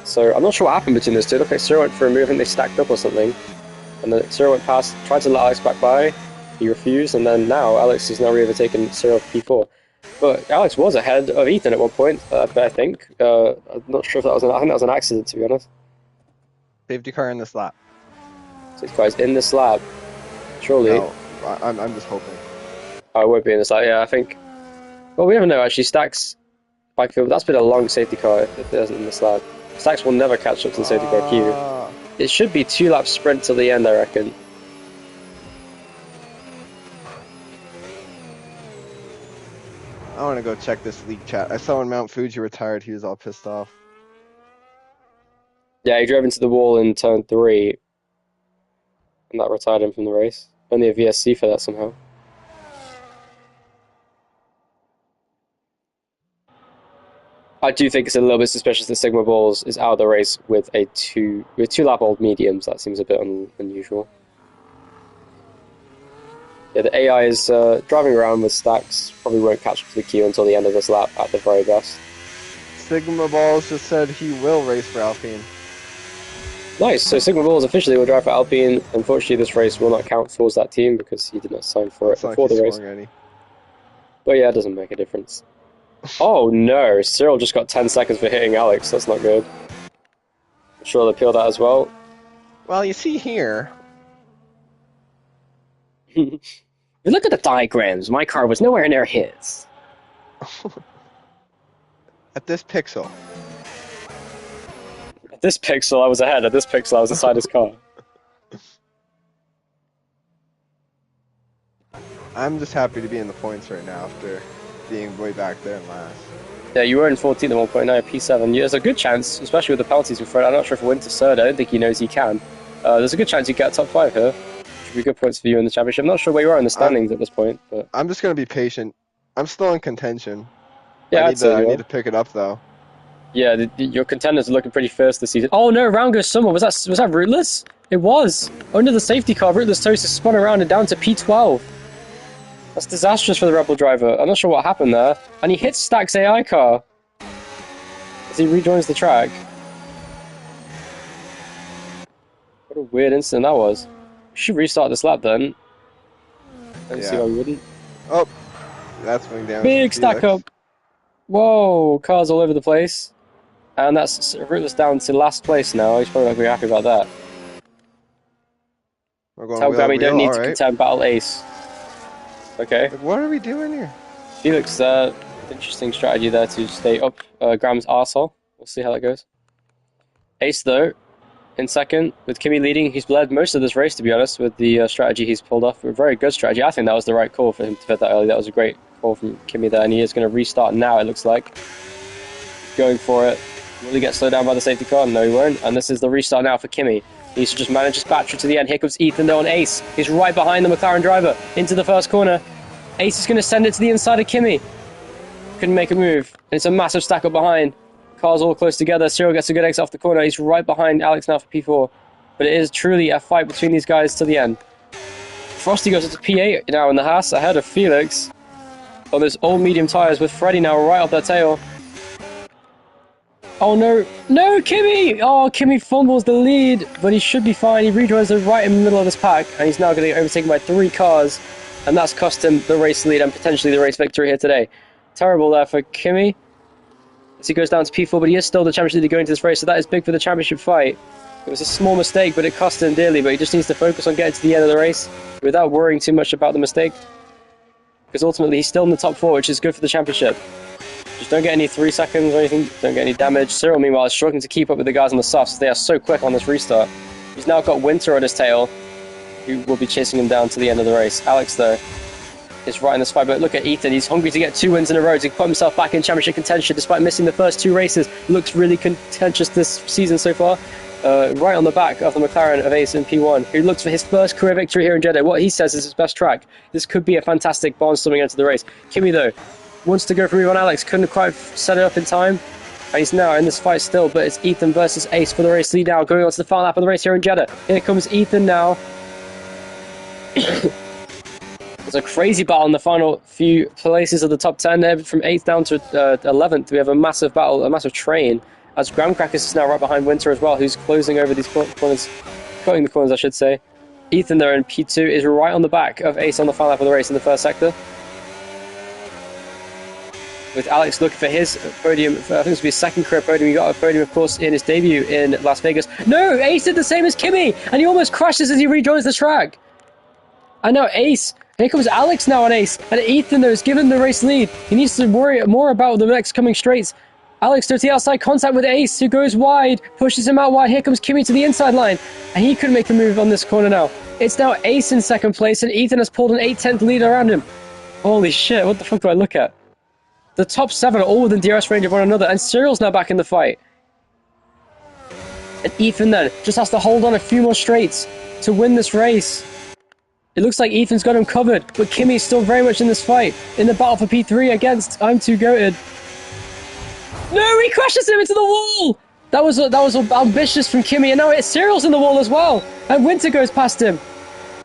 So I'm not sure what happened between those two. Look, like Cyril went for a move, and they stacked up or something. And then Cyril went past, tried to let Alex back by. He refused, and then now Alex is now re-overtaken Cyril P4. But Alex was ahead of Ethan at one point, I think. I'm not sure if that was I think that was an accident, to be honest. Safety car in this lap. Safety car is in this lap. Surely. No, I'm just hoping. Oh, it won't be in this lap, yeah, I think. Well, we never know, actually. Stacks, Bikefield, that's been a long safety car if it isn't in this lap. Stacks will never catch up to the safety car queue. It should be 2 lap sprint till the end, I reckon. I want to go check this league chat. I saw when Mount Fuji retired, he was all pissed off. Yeah, he drove into the wall in turn 3. And that retired him from the race. Only a VSC for that somehow. I do think it's a little bit suspicious that Sigma Balls is out of the race with 2 lap old mediums. That seems a bit unusual. Yeah, the AI is driving around with Stacks. Probably won't catch up to the queue until the end of this lap at the very best. Sigma Balls just said he will race for Alpine. Nice, so Sigma Balls officially will drive for Alpine. Unfortunately, this race will not count towards that team because he did not sign for it before the race. But yeah, it doesn't make a difference. Oh no, Cyril just got 10 seconds for hitting Alex. That's not good. I'm sure they'll appeal that as well. Well, you see here. Look at the diagrams. My car was nowhere near his. At this pixel. At this pixel, I was ahead. At this pixel, I was inside his car. I'm just happy to be in the points right now after being way back there in last. Yeah, you were in 14th at 1.9, P7. There's a good chance, especially with the penalties in front. I'm not sure if Winter's third. I don't think he knows he can. There's a good chance you get top 5 here. Should be good points for you in the championship. I'm not sure where you are in the standings at this point, but I'm just gonna be patient. I'm still in contention. Yeah, I need to pick it up though. Yeah, your contenders are looking pretty fierce this season. Oh no, round goes summer. Was that Rootless? It was. Under the safety car, Rootless Toast is spun around and down to P12. That's disastrous for the Rebel driver. I'm not sure what happened there. And he hits Stack's AI car as he rejoins the track. What a weird incident that was. We should restart this lap then. I don't see why we wouldn't. Oh, that's going down. Big stack up. Whoa, cars all over the place. And that's Rootless down to last place now. He's probably not going to be happy about that. Tell Grammy don't need to contend Battle Ace. Okay. What are we doing here? Felix, interesting strategy there to stay up Graham's arsehole. We'll see how that goes. Ace, though, in second, with Kimi leading. He's led most of this race, to be honest, with the strategy he's pulled off. A very good strategy. I think that was the right call for him to fit that early. That was a great call from Kimi there, and he is going to restart now, it looks like. Going for it. Will he get slowed down by the safety car? No, he won't. And this is the restart now for Kimi. He needs to just manage his battery to the end. Here comes Ethan, though, on Ace. He's right behind the McLaren driver into the first corner. Ace is going to send it to the inside of Kimi. Couldn't make a move. And it's a massive stack up behind. Cars all close together. Cyril gets a good exit off the corner. He's right behind Alex now for P4. But it is truly a fight between these guys to the end. Frosty goes up to P8 now in the Haas, ahead of Felix on those old medium tyres, with Freddie now right off their tail. Oh no, no, Kimi! Oh, Kimi fumbles the lead, but he should be fine. He rejoins right in the middle of this pack, and he's now going to get overtaken by 3 cars, and that's cost him the race lead and potentially the race victory here today. Terrible there for Kimi as he goes down to P4, but he is still the championship leader going into this race, so that is big for the championship fight. It was a small mistake, but it cost him dearly, but he just needs to focus on getting to the end of the race without worrying too much about the mistake, because ultimately he's still in the top 4, which is good for the championship. Just don't get any 3 seconds or anything, don't get any damage. Cyril, meanwhile, is struggling to keep up with the guys on the softs. They are so quick on this restart. He's now got Winter on his tail, who will be chasing him down to the end of the race. Alex, though, is right in this fight, but look at Ethan. He's hungry to get 2 wins in a row to put himself back in championship contention despite missing the first 2 races. Looks really contentious this season so far. Right on the back of the McLaren of Ace in P1, who looks for his first career victory here in Jeddah. What he says is his best track. This could be a fantastic barnstorming into the race. Kimi, though, wants to go for move on Alex, couldn't quite set it up in time, and he's now in this fight still, but it's Ethan versus Ace for the race lead now, going on to the final lap of the race here in Jeddah. Here comes Ethan now. It's a crazy battle in the final few places of the top 10, from 8th down to 11th. We have a massive battle, a massive train, as Graham Crackers is now right behind Winter as well, who's closing over these corners, cutting the corners, I should say. Ethan there in P2 is right on the back of Ace on the final lap of the race in the first sector, with Alex looking for his podium. I think this will be his second career podium. He got a podium, of course, in his debut in Las Vegas. No, Ace did the same as Kimi, and he almost crashes as he rejoins the track. And now Ace. Here comes Alex now on Ace, and Ethan, though, is given the race lead. He needs to worry more about the next coming straights. Alex does the outside contact with Ace, who goes wide, pushes him out wide. Here comes Kimi to the inside line, and he couldn't make a move on this corner now. It's now Ace in second place, and Ethan has pulled an 8/10 lead around him. Holy shit, what the fuck do I look at? The top 7 are all within DRS range of one another, and Cyril's now back in the fight. And Ethan then just has to hold on a few more straights to win this race. It looks like Ethan's got him covered, but Kimi's still very much in this fight, in the battle for P3 against I'm Too Goated. No, he crashes him into the wall! That was ambitious from Kimi, and now Cyril's in the wall as well, and Winter goes past him.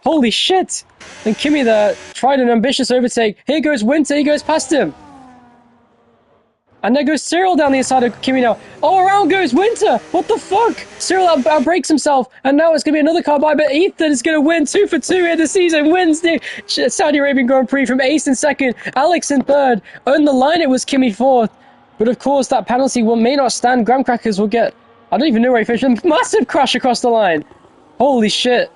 Holy shit! And Kimi there tried an ambitious overtake. Here goes Winter, he goes past him. And there goes Cyril down the inside of Kimi now. Oh, around goes Winter! What the fuck? Cyril outbrakes himself, and now it's going to be another car by, but Ethan is going to win 2 for 2 in the season, wins the Saudi Arabian Grand Prix from Ace in second, Alex in third. On the line it was Kimi fourth, but of course that penalty may not stand. Graham Crackers will get, I don't even know where he finished, a massive crash across the line. Holy shit.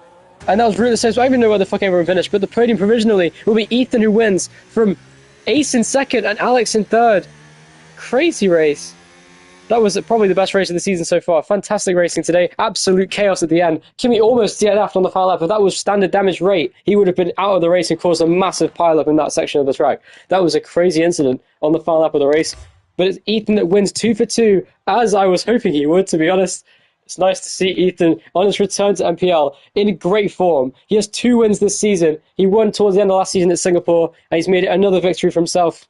And that was really so I don't even know where the fuck everyone finished, but the podium provisionally will be Ethan, who wins from Ace in second and Alex in third. Crazy race. That was probably the best race of the season so far. Fantastic racing today. Absolute chaos at the end. Kimi almost DNF'd on the final lap, but that was standard damage rate. He would have been out of the race and caused a massive pile-up in that section of the track. That was a crazy incident on the final lap of the race. But it's Ethan that wins 2 for 2, as I was hoping he would, to be honest. It's nice to see Ethan on his return to NPL in great form. He has 2 wins this season. He won towards the end of last season at Singapore, and he's made it another victory for himself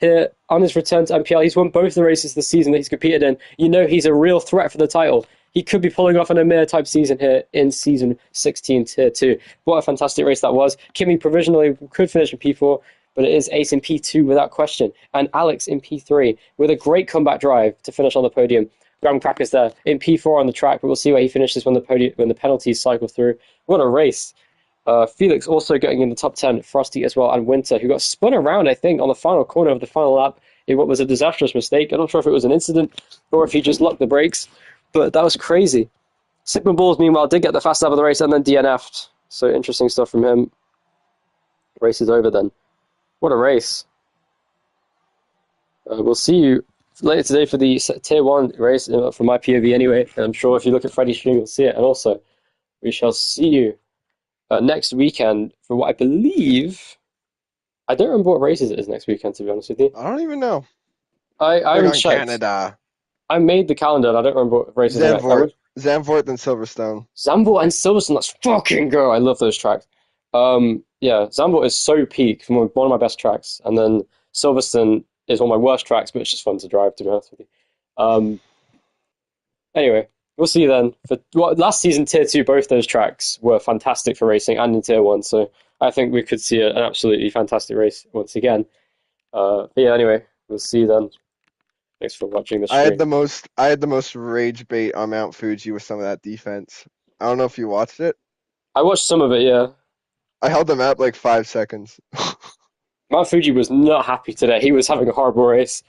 here on his return to NPL. He's won both the races this season that he's competed in. You know he's a real threat for the title. He could be pulling off an Amir type season here in season 16 tier 2. What a fantastic race that was. Kimi provisionally could finish in P4, but it is Ace in P2 without question, and Alex in P3 with a great comeback drive to finish on the podium. Graham Crackers there in P4 on the track, but we'll see where he finishes when the penalties cycle through. What a race. Felix also getting in the top 10, Frosty as well, and Winter, who got spun around, I think, on the final corner of the final lap in what was a disastrous mistake. I'm not sure if it was an incident or if he just locked the brakes, but that was crazy. Sigma Balls, meanwhile, did get the fast lap of the race and then DNF'd. So interesting stuff from him. Race is over then. What a race. We'll see you later today for the Tier 1 race from my POV anyway. And I'm sure if you look at Freddy's stream, you'll see it. And also, we shall see you next weekend for what I believe... I don't remember what races it is next weekend, to be honest with you. I don't even know. I haven't checked. Canada. I made the calendar and I don't remember what races it is. Zandvoort and Silverstone. Zandvoort and Silverstone, let's fucking go. I love those tracks. Yeah, Zandvoort is so peak, one of my best tracks. And then Silverstone is one of my worst tracks, but it's just fun to drive, to be honest with you. Anyway, we'll see you then. Last season, Tier 2, both those tracks were fantastic for racing and in Tier 1, so I think we could see an absolutely fantastic race once again. But yeah, anyway, we'll see you then. Thanks for watching the stream. I had the most rage bait on Mount Fuji with some of that defense. I don't know if you watched it. I watched some of it, yeah. I held them at like 5 seconds. Mount Fuji was not happy today. He was having a horrible race.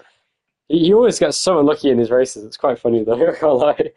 He always gets so unlucky in his races. It's quite funny though, I can't lie.